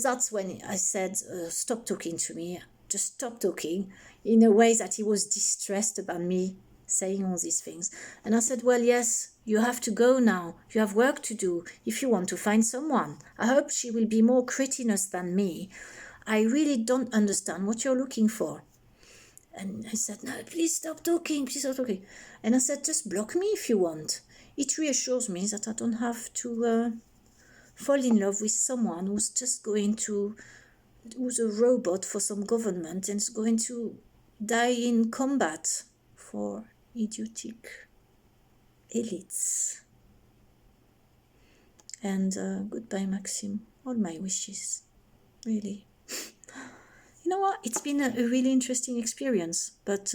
that's when I said, stop talking to me. Just stop talking, in a way that he was distressed about me saying all these things. And I said, well, yes, you have to go now. You have work to do if you want to find someone. I hope she will be more cretinous than me. I really don't understand what you're looking for. And I said, no, please stop talking, please stop talking. And I said, just block me if you want. It reassures me that I don't have to fall in love with someone who's just going to, who's a robot for some government and is going to die in combat for idiotic elites. And goodbye, Maxime. All my wishes, really. You know what? It's been a really interesting experience, but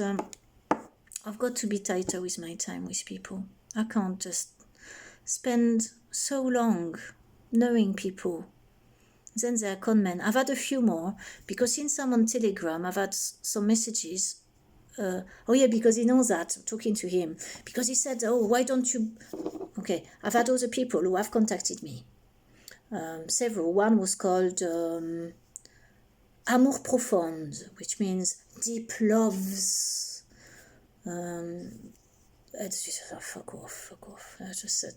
I've got to be tighter with my time with people. I can't just spend so long knowing people. Then there are con men. I've had a few more, because since I'm on Telegram, I've had some messages. Oh yeah, because he knows that, talking to him. Because he said, oh, why don't you... Okay, I've had other people who have contacted me. Several. One was called... Amour profond, which means deep loves. I just said, oh, fuck off. I just said,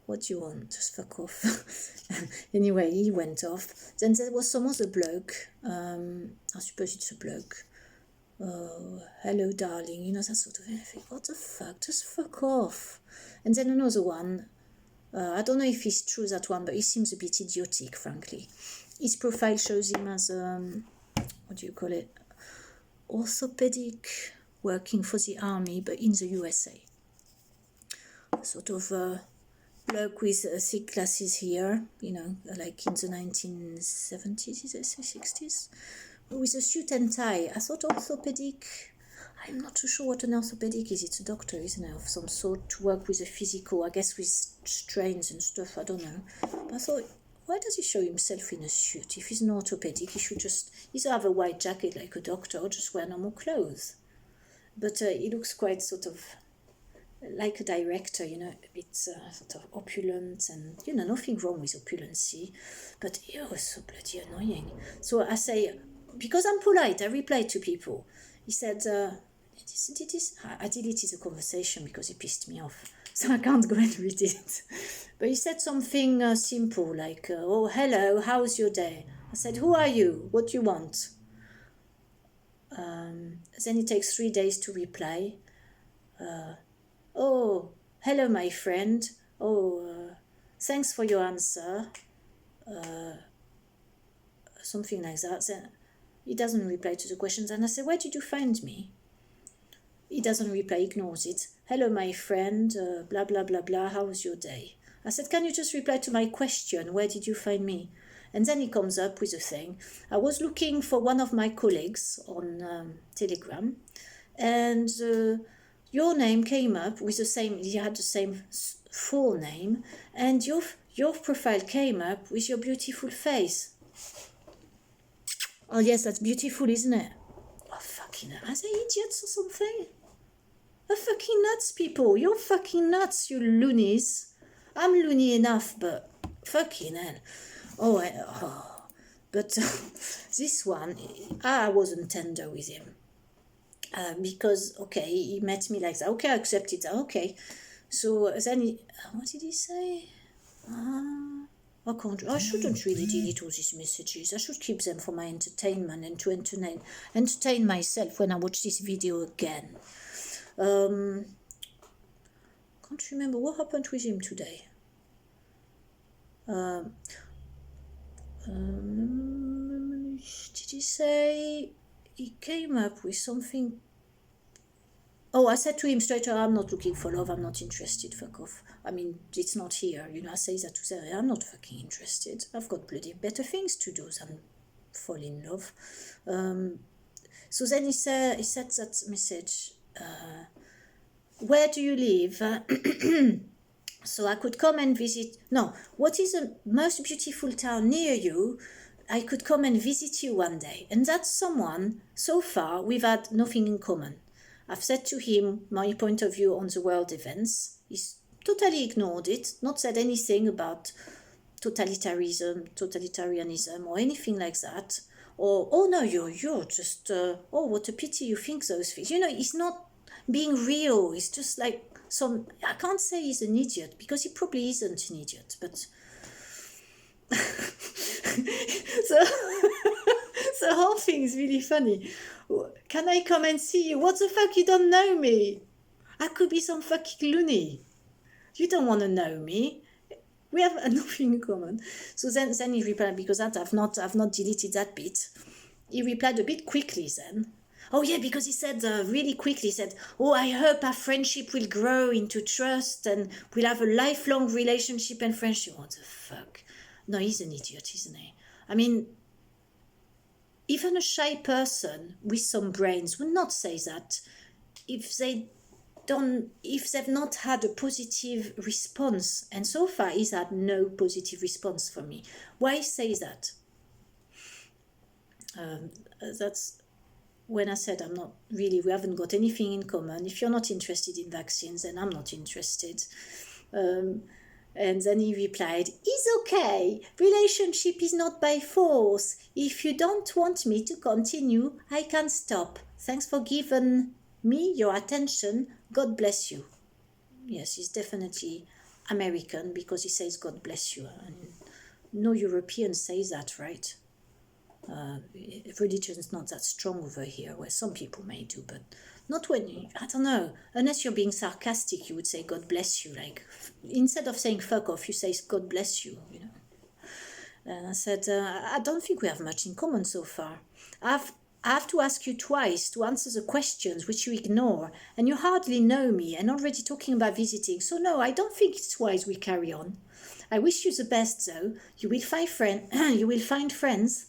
what do you want? Just fuck off. Anyway, he went off. Then there was some other bloke. I suppose it's a bloke. Oh, hello, darling. You know, that sort of thing. I think, what the fuck? Just fuck off. And then another one. I don't know if it's true, that one, but he seems a bit idiotic, frankly. His profile shows him as, what do you call it, orthopedic, working for the army, but in the USA. Sort of bloke with thick glasses here, you know, like in the 1970s, is it 60s? With a suit and tie. I thought orthopedic, I'm not too sure what an orthopedic is. It's a doctor, isn't it, of some sort, to work with a physical, I guess with strains and stuff, I don't know. But I thought, why does he show himself in a suit? If he's an orthopedic, he should just either have a white jacket like a doctor or just wear normal clothes. But he looks quite sort of like a director, you know, a bit sort of opulent, and, you know, nothing wrong with opulency, but he was so bloody annoying. So I say, because I'm polite, I reply to people. He said, I deleted the conversation because he pissed me off. So I can't go and read it. But he said something simple like, oh, hello, how's your day? I said, who are you? What do you want? Then it takes 3 days to reply. Oh, hello, my friend. Oh, thanks for your answer. Something like that. Then he doesn't reply to the questions. And I said, where did you find me? He doesn't reply, ignores it. Hello, my friend, blah, blah, blah, blah, how was your day? I said, can you just reply to my question? Where did you find me? And then he comes up with a thing. I was looking for one of my colleagues on Telegram, and your name came up with the same, he had the same full name, and your profile came up with your beautiful face. Oh, yes, that's beautiful, isn't it? Oh, fucking hell. Are they idiots or something? They're fucking nuts, people. You're fucking nuts, you loonies. I'm loony enough, but fucking hell. But this one, I wasn't tender with him. Because, okay, he met me like that. Okay, I accepted that. Okay. So then what did he say? I shouldn't really delete all these messages. I should keep them for my entertainment and to entertain myself when I watch this video again. Can't remember what happened with him today. Did he say he came up with something? Oh, I said to him straight away, I'm not looking for love, I'm not interested, fuck off. I mean, it's not here, you know, I say that to them, I'm not fucking interested. I've got bloody better things to do than fall in love. so then he said that message, where do you live? So I could come and visit. No, what is the most beautiful town near you? I could come and visit you one day. And that's someone, so far, we've had nothing in common. I've said to him my point of view on the world events. He's totally ignored it, not said anything about totalitarianism, or anything like that. Or, oh no, you're just, oh, what a pity you think those things. You know, he's not being real. He's just like I can't say he's an idiot, because he probably isn't an idiot, but so the whole thing is really funny. Can I come and see you? What the fuck, you don't know me? I could be some fucking loony. You don't want to know me. We have nothing in common. So then he replied, because I've not deleted that bit. He replied a bit quickly then. Oh yeah, because he said really quickly, he said, oh, I hope our friendship will grow into trust and we'll have a lifelong relationship and friendship. What the fuck? No, he's an idiot, isn't he? I mean, even a shy person with some brains would not say that if they've not had a positive response. And so far, he's had no positive response from me. Why say that? That's when I said we haven't got anything in common. If you're not interested in vaccines, then I'm not interested. And then he replied, it's okay. Relationship is not by force. If you don't want me to continue, I can stop. Thanks for giving me your attention. God bless you. Yes, he's definitely American, because he says God bless you. And no European says that, right? Religion is not that strong over here, where some people may do, but not when I don't know, unless you're being sarcastic, you would say God bless you, like instead of saying fuck off, you say God bless you, you know. And I said, I don't think we have much in common so far. I have to ask you twice to answer the questions which you ignore, and you hardly know me and already talking about visiting, so no, I don't think it's wise we carry on. I wish you the best though. You will find friends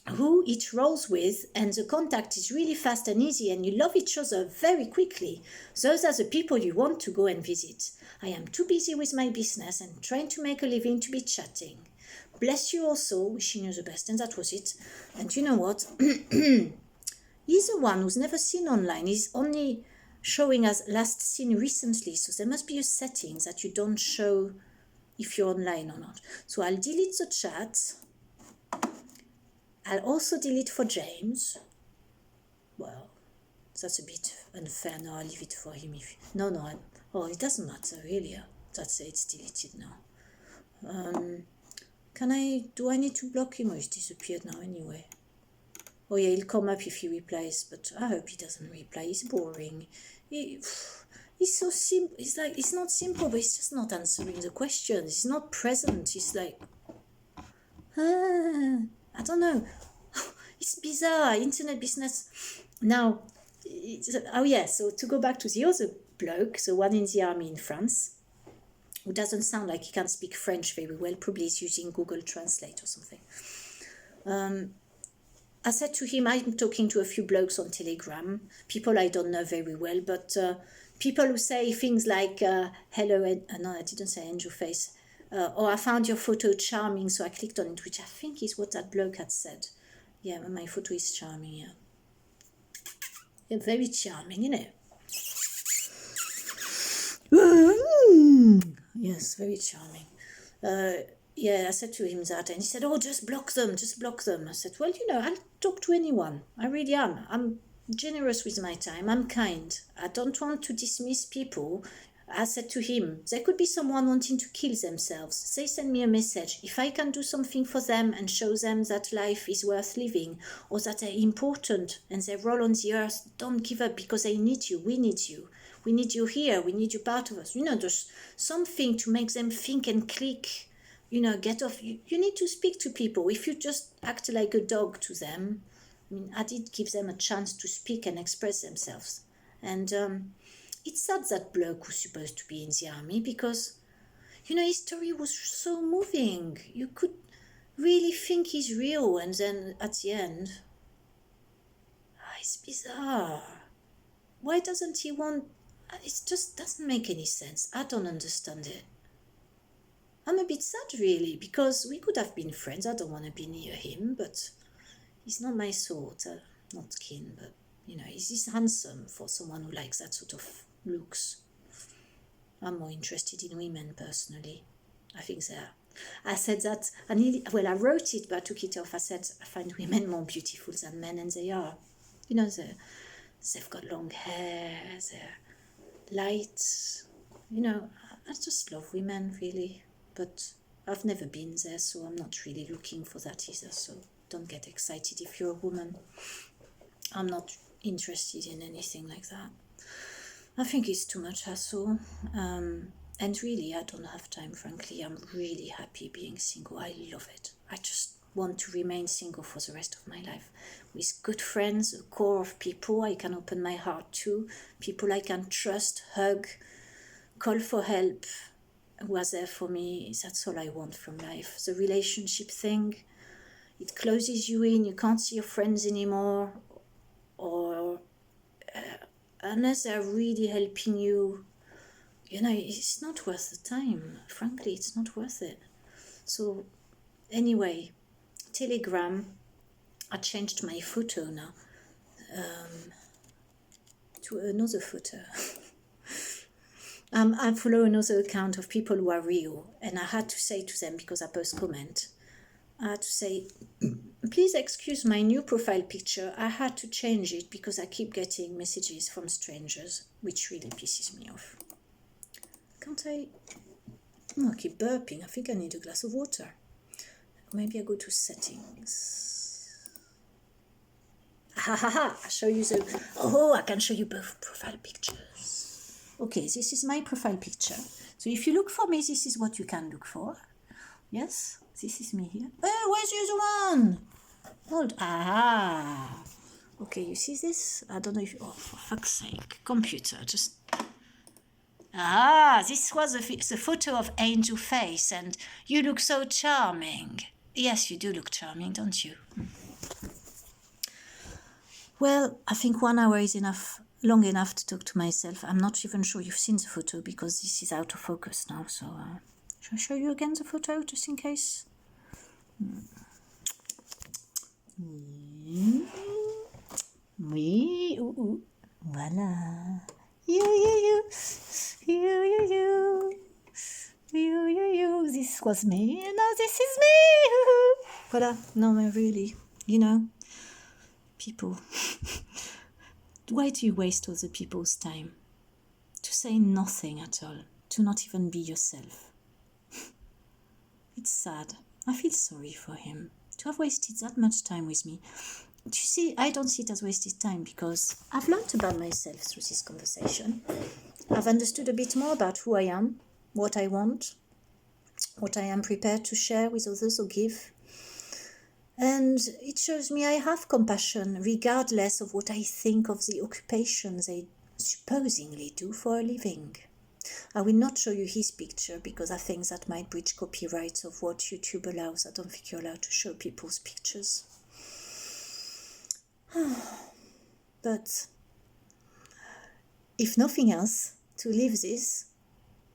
who it rolls with, and the contact is really fast and easy, and you love each other very quickly. Those are the people you want to go and visit. I am too busy with my business and trying to make a living to be chatting. Bless you also, wishing you the best. And that was it. And you know what? He's the one who's never seen online. He's only showing as last seen recently, so there must be a setting that you don't show if you're online or not. So I'll delete the chat. I'll also delete for James. Well, that's a bit unfair. No, I'll leave it for him. It doesn't matter, really. That's it, it's deleted now. Do I need to block him, or he's disappeared now anyway? Oh yeah, he'll come up if he replies, but I hope he doesn't reply. He's boring. He's so simple. It's not simple, but he's just not answering the questions. He's not present. He's like, I don't know. It's bizarre. Internet business. Now, so to go back to the other bloke, the one in the army in France, who doesn't sound like he can speak French very well, probably he's using Google Translate or something. I said to him, I'm talking to a few blokes on Telegram, people I don't know very well, but people who say things like, hello, no, I didn't say angel face, or I found your photo charming, so I clicked on it, which I think is what that bloke had said. Yeah, my photo is charming, yeah. Yeah, very charming, isn't it? Yes, very charming. I said to him that, and he said, oh, just block them. I said, well, I'll talk to anyone. I really am. I'm generous with my time. I'm kind. I don't want to dismiss people. I said to him, there could be someone wanting to kill themselves. They send me a message. If I can do something for them and show them that life is worth living, or that they're important and their role on the earth, don't give up, because they need you. We need you. We need you here. We need you part of us. There's something to make them think and click. Get off. You need to speak to people. If you just act like a dog to them, I did give them a chance to speak and express themselves. And it's sad that bloke was supposed to be in the army, because, his story was so moving. You could really think he's real, and then at the end, it's bizarre. Why doesn't he want... It just doesn't make any sense. I don't understand it. I'm a bit sad, really, because we could have been friends. I don't want to be near him, but he's not my sort. Not keen, but, you know, he's handsome for someone who likes that sort of looks. I'm more interested in women, personally. I think they're... I said that, I wrote it, but I took it off. I said, I find women more beautiful than men, and they are. You know, they've got long hair, they're light. You know, I just love women, really. But I've never been there, so I'm not really looking for that either. So don't get excited if you're a woman. I'm not interested in anything like that. I think it's too much hassle. And really, I don't have time, frankly. I'm really happy being single. I love it. I just want to remain single for the rest of my life. With good friends, a core of people I can open my heart to, people I can trust, hug, call for help, who are there for me. That's all I want from life. The relationship thing, it closes you in. You can't see your friends anymore. Or unless they're really helping you, you know, it's not worth the time. Frankly, it's not worth it. So anyway, Telegram, I changed my photo now to another photo. I follow another account of people who are real, and I had to say to them, because I post comment, I had to say, please excuse my new profile picture. I had to change it because I keep getting messages from strangers, which really pisses me off. Can't I? Oh, I keep burping. I think I need a glass of water. Maybe I go to settings. Ha ha ha! I'll show you the... Oh, I can show you both profile pictures. Okay, this is my profile picture. So if you look for me, this is what you can look for. Yes, this is me here. Oh, where's the other one? Hold. Ah. Okay, you see this? I don't know if... Oh, for fuck's sake. Computer, just... Ah, this was the photo of Angel Face, and you look so charming. Yes, you do look charming, don't you? Well, I think 1 hour is enough, long enough to talk to myself. I'm not even sure you've seen the photo because this is out of focus now. So, shall I show you again the photo just in case? Oui, ooh, voilà. You. This was me. Now this is me. Voilà. No, really. You know, people. Why do you waste other people's time? To say nothing at all. To not even be yourself. It's sad. I feel sorry for him. To have wasted that much time with me. You see, I don't see it as wasted time because I've learned about myself through this conversation. I've understood a bit more about who I am, what I want, what I am prepared to share with others or give. And it shows me I have compassion regardless of what I think of the occupation they supposedly do for a living. I will not show you his picture because I think that might breach copyright of what YouTube allows. I don't think you're allowed to show people's pictures. But if nothing else, to leave this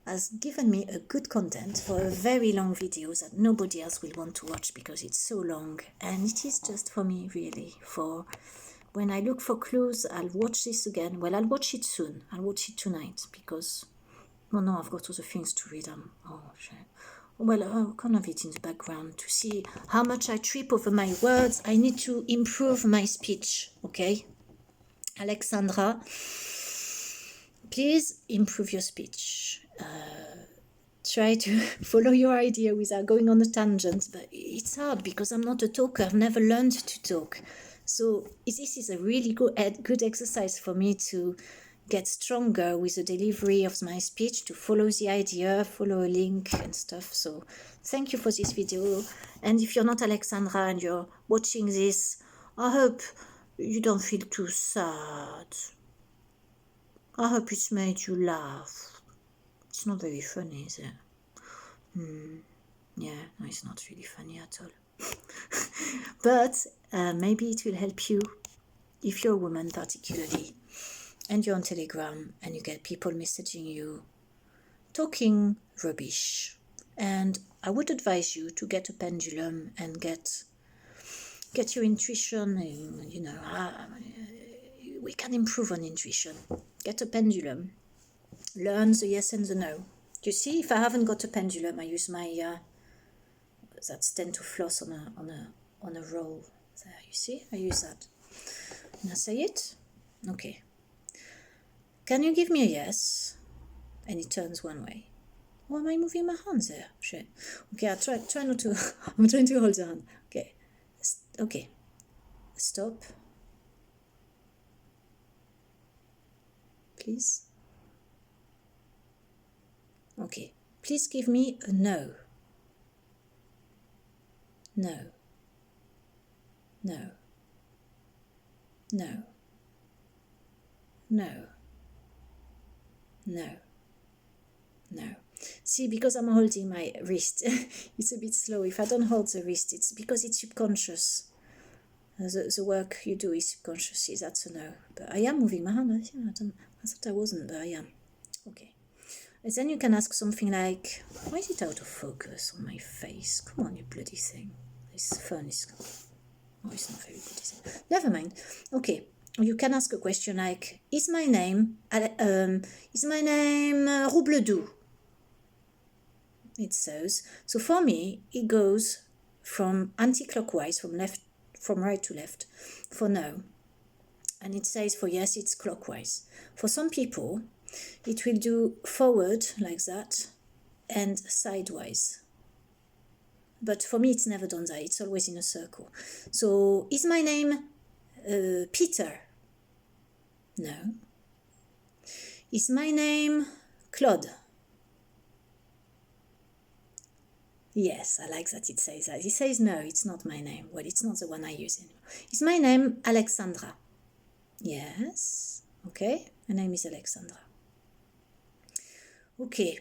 has given me a good content for a very long video that nobody else will want to watch because it's so long, and it is just for me, really. For when I look for clues, I'll watch this again. Well, I'll watch it soon. I'll watch it tonight because, oh no, I've got other things to read. Oh shit. Well, I'll kind of it in the background to see how much I trip over my words. I need to improve my speech, okay? Alexandra, please improve your speech. Try to follow your idea without going on a tangent, but it's hard because I'm not a talker. I've never learned to talk. So this is a really good exercise for me to get stronger with the delivery of my speech, to follow the idea, follow a link and stuff. So thank you for this video. And if you're not Alexandra and you're watching this, I hope you don't feel too sad. I hope it's made you laugh. It's not very funny, is it? Yeah, no, it's not really funny at all. But maybe it will help you if you're a woman particularly, and you're on Telegram, and you get people messaging you, talking rubbish, and I would advise you to get a pendulum and get your intuition, we can improve on intuition. Get a pendulum, learn the yes and the no. You see, if I haven't got a pendulum, I use my that's 10 to floss on a roll. There, you see, I use that. And I say it. Okay. Can you give me a yes? And it turns one way. Why am I moving my hands there? Shit. Okay, I try not to. I'm trying to hold the hand. Okay. Okay. Stop. Please. Okay. Please give me a no. No. No. No. No. No. No. See, because I'm holding my wrist, it's a bit slow. If I don't hold the wrist, it's because it's subconscious. The work you do is subconscious. See, that's a no. But I am moving my hand. I thought I wasn't, but I am. Okay. And then you can ask something like, why is it out of focus on my face? Come on, you bloody thing. This phone is... Oh, it's not very good, is it? Never mind. Okay. You can ask a question like, is my name Roubledou? It says. So for me, it goes from anti-clockwise, from right to left, for no. And it says for yes, it's clockwise. For some people, it will do forward like that and sideways. But for me, it's never done that. It's always in a circle. So, is my name Peter? No. Is my name Claude? Yes, I like that it says that. It says no, it's not my name. Well, it's not the one I use anymore. Is my name Alexandra? Yes. Okay, my name is Alexandra. Okay.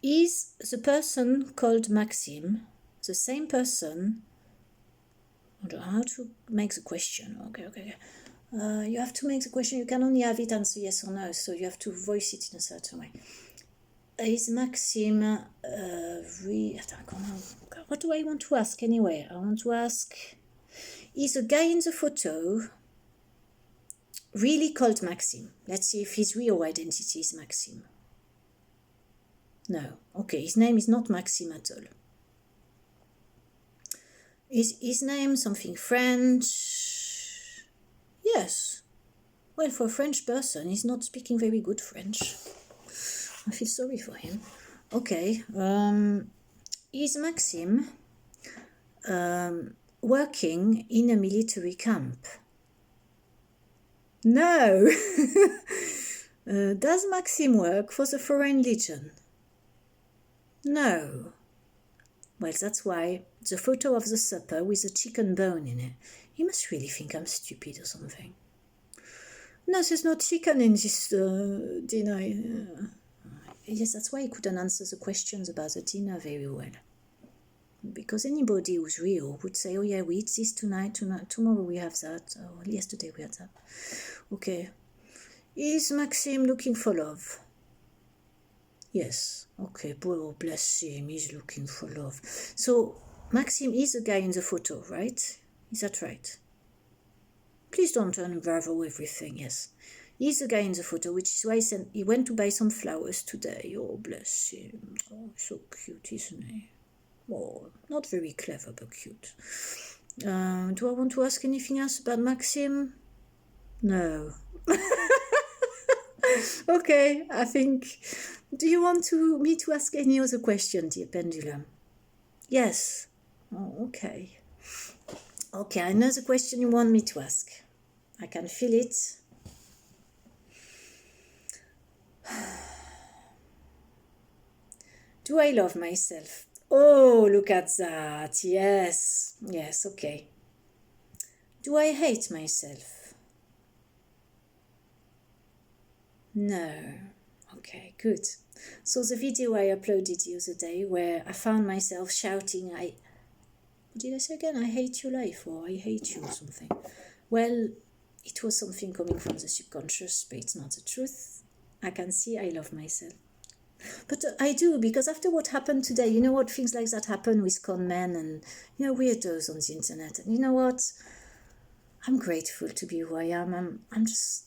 Is the person called Maxime the same person? I don't know how to make the question. Okay. You have to make the question. You can only have it answer yes or no, so you have to voice it in a certain way. Is Maxime what do I want to ask anyway? I want to ask, is the guy in the photo really called Maxime? Let's see if his real identity is Maxime. No. Okay, his name is not Maxime at all. Is his name something French? Yes. Well, for a French person, he's not speaking very good French. I feel sorry for him. Okay. Is Maxime working in a military camp? No. Does Maxime work for the Foreign Legion? No. Well, that's why the photo of the supper with the chicken bone in it. He must really think I'm stupid or something. No, there's no chicken in this dinner. Yes, that's why he couldn't answer the questions about the dinner very well. Because anybody who's real would say, oh yeah, we eat this tonight, tomorrow we have that, or yesterday we had that. Okay. Is Maxime looking for love? Yes. Okay, oh, bless him, he's looking for love. So, Maxime is the guy in the photo, right? Is that right? Please don't unravel everything, yes. He's the guy in the photo, which is why he went to buy some flowers today. Oh, bless him. Oh, so cute, isn't he? Oh, not very clever, but cute. Do I want to ask anything else about Maxime? No. Okay, I think... Do you want me to ask any other question, dear Pendulum? Yes. Oh, okay. Okay, I know the question you want me to ask. I can feel it. Do I love myself? Oh, look at that. Yes. Yes, okay. Do I hate myself? No. Okay, good. So the video I uploaded the other day where I found myself shouting, what did I say again? I hate your life, or I hate you, or something. Well, it was something coming from the subconscious, but it's not the truth. I can see I love myself. But I do, because after what happened today, you know what, things like that happen with con men and, you know, weirdos on the internet. And you know what? I'm grateful to be who I am. I'm just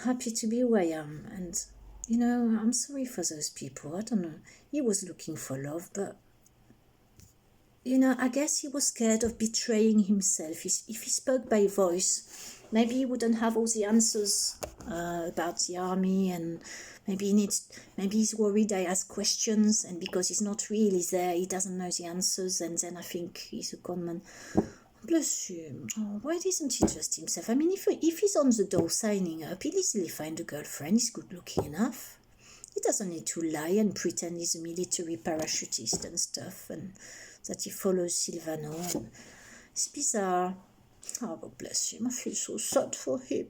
happy to be who I am. And, you know, I'm sorry for those people. I don't know. He was looking for love, but, you know, I guess he was scared of betraying himself. If he spoke by voice, maybe he wouldn't have all the answers about the army, and maybe he's worried I ask questions, and because he's not really there, he doesn't know the answers, and then I think he's a conman. Bless him. Oh, why isn't he just himself? I mean, if he's on the door signing up, he'll easily find a girlfriend. He's good looking enough. He doesn't need to lie and pretend he's a military parachutist and stuff, and that he follows Silvano. It's bizarre. Oh, but bless him. I feel so sad for him.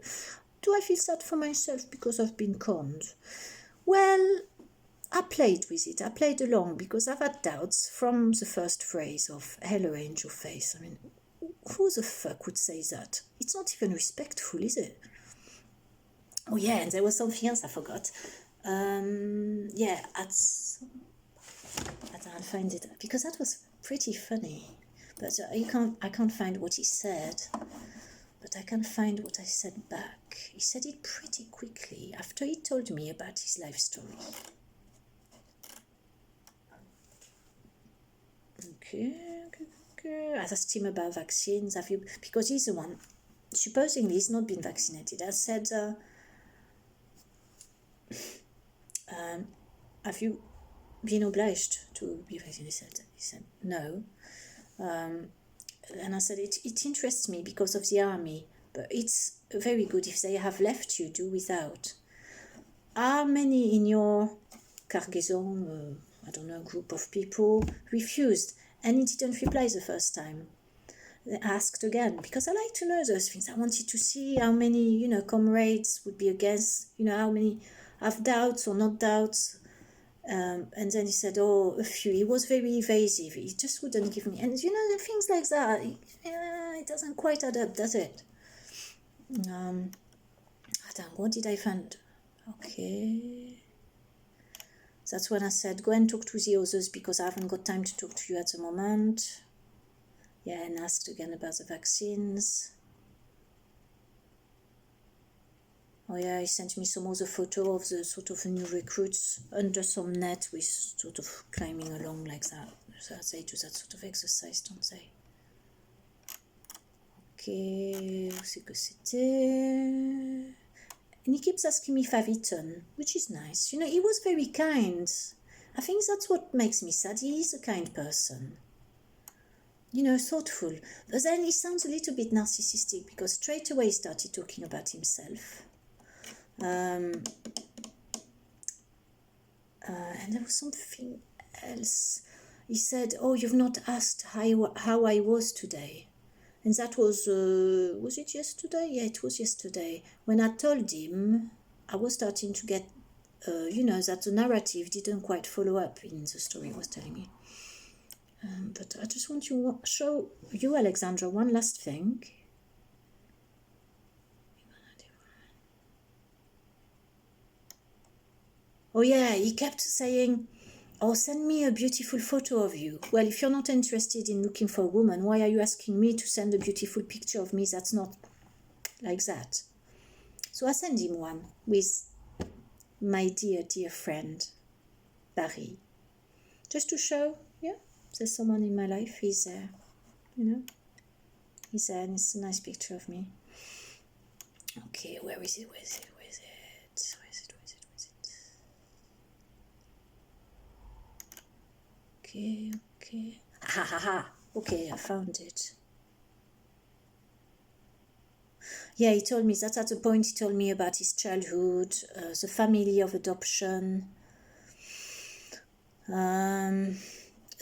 Do I feel sad for myself because I've been conned? Well, I played with it. I played along because I've had doubts from the first phrase of hello, angel face. I mean, who the fuck would say that? It's not even respectful, is it? Oh, yeah, and there was something else I forgot. Yeah, I can't find it because that was pretty funny. But I can't find what he said. But I can find what I said back. He said it pretty quickly after he told me about his life story. Okay. I asked him about vaccines. Because he's the one, supposedly he's not been vaccinated. I said, have you been obliged to be vaccinated? He said no. And I said, it interests me because of the army, but it's very good if they have left you do without. How many in your cargaison, I don't know, group of people refused? And he didn't reply the first time. They asked again, because I like to know those things. I wanted to see how many, comrades would be against, how many have doubts or not doubts. And then he said, a few. He was very evasive. He just wouldn't give me. And, the things like that, it doesn't quite add up, does it? What did I find? Okay. That's when I said, go and talk to the others because I haven't got time to talk to you at the moment. Yeah, and asked again about the vaccines. Oh yeah, he sent me some other photo of the sort of new recruits under some net with sort of climbing along like that. So they do that sort of exercise, don't they? Okay, où c'est que c'était? And he keeps asking me if I've eaten, which is nice. He was very kind. I think that's what makes me sad. He is a kind person. Thoughtful. But then he sounds a little bit narcissistic because straight away he started talking about himself. And there was something else. He said, you've not asked how I was today. And that was it yesterday? Yeah, it was yesterday. When I told him, I was starting to get, that the narrative didn't quite follow up in the story he was telling me. But I just want to show you, Alexandra, one last thing. Oh yeah, he kept saying, send me a beautiful photo of you. Well, if you're not interested in looking for a woman, why are you asking me to send a beautiful picture of me that's not like that? So I sent him one with my dear, dear friend, Barry. Just to show, there's someone in my life. He's there, He's there, and it's a nice picture of me. Okay, where is it? Okay. Okay, I found it. Yeah, he told me, that's at the point he told me about his childhood, the family of adoption. Then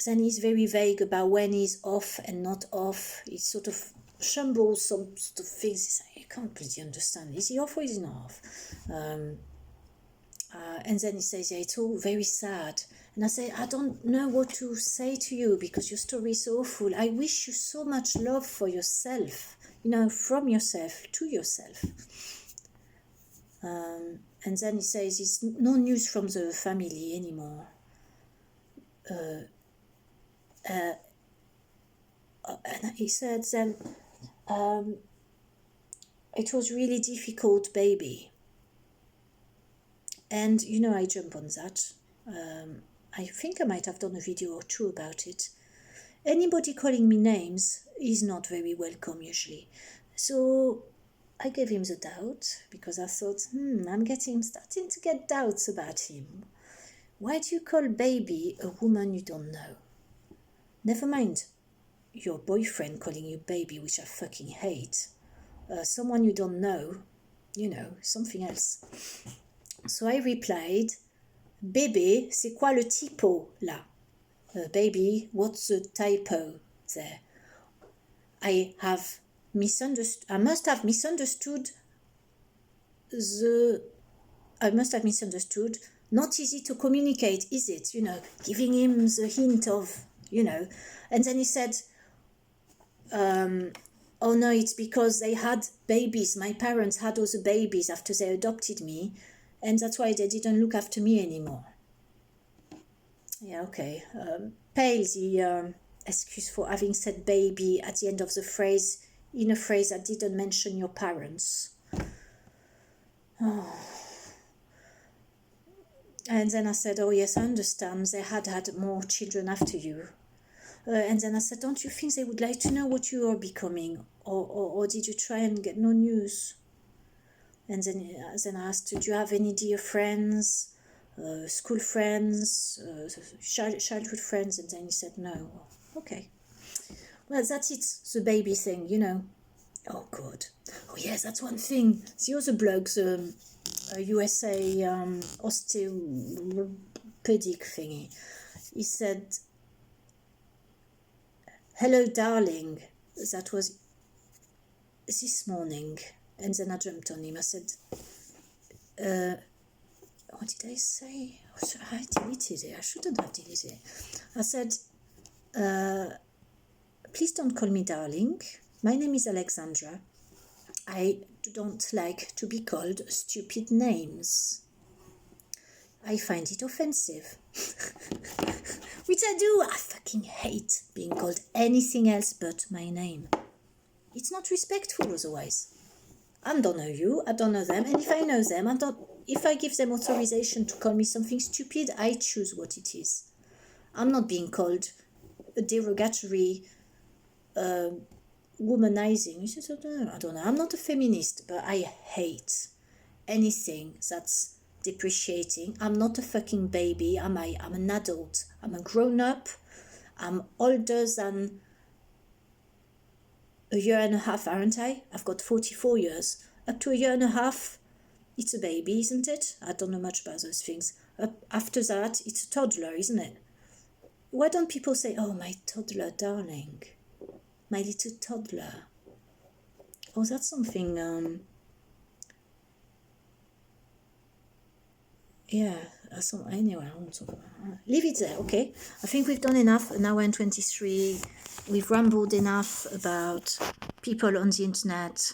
he's very vague about when he's off and not off. He sort of shambles some sort of things. I can't completely understand. Is he off or is he not off? And then he says, it's all very sad. And I say, I don't know what to say to you because your story is awful. I wish you so much love for yourself, you know, from yourself to yourself. And then he says, it's no news from the family anymore. And he said then, it was really difficult, baby. And, you know, I jump on that. I think I might have done a video or two about it. Anybody calling me names is not very welcome usually. So I gave him the doubt because I thought, I'm starting to get doubts about him. Why do you call baby a woman you don't know? Never mind your boyfriend calling you baby, which I fucking hate. Someone you don't know, you know, something else. So I replied, bébé, c'est quoi le typo là? Baby, what's the typo there? I must have misunderstood. Not easy to communicate, is it? You know, giving him the hint of, you know. And then he said, oh no, it's because they had babies. My parents had all the babies after they adopted me. And that's why they didn't look after me anymore. Yeah, okay. Pale the excuse for having said baby at the end of the phrase, in a phrase that didn't mention your parents. Oh. And then I said, oh yes, I understand. They had more children after you. And then I said, don't you think they would like to know what you are becoming? Or did you try and get no news? And then I asked, do you have any dear friends, school friends, childhood friends? And then he said, no. Okay. Well, that's it, the baby thing, you know. Oh, God. Oh, yes, that's one thing. The other blog, the USA osteopedic thingy, he said, hello, darling. That was this morning. And then I jumped on him. I said, what did I say? I deleted it. I shouldn't have deleted it. I said, please don't call me darling. My name is Alexandra. I don't like to be called stupid names. I find it offensive. Which I do. I fucking hate being called anything else but my name. It's not respectful otherwise. I don't know you, I don't know them, and if I know them, if I give them authorization to call me something stupid, I choose what it is. I'm not being called a derogatory, womanizing. I don't know. I'm not a feminist, but I hate anything that's depreciating. I'm not a fucking baby. I'm an adult. I'm a grown-up. I'm older than a year and a half, aren't I? I've got 44 years. Up to a year and a half, it's a baby, isn't it? I don't know much about those things. After that, it's a toddler, isn't it? Why don't people say, oh, my toddler darling, my little toddler? Oh, that's something, yeah, anyway, I won't talk about it. Leave it there, okay? I think we've done enough, an hour and 23. We've rambled enough about people on the internet.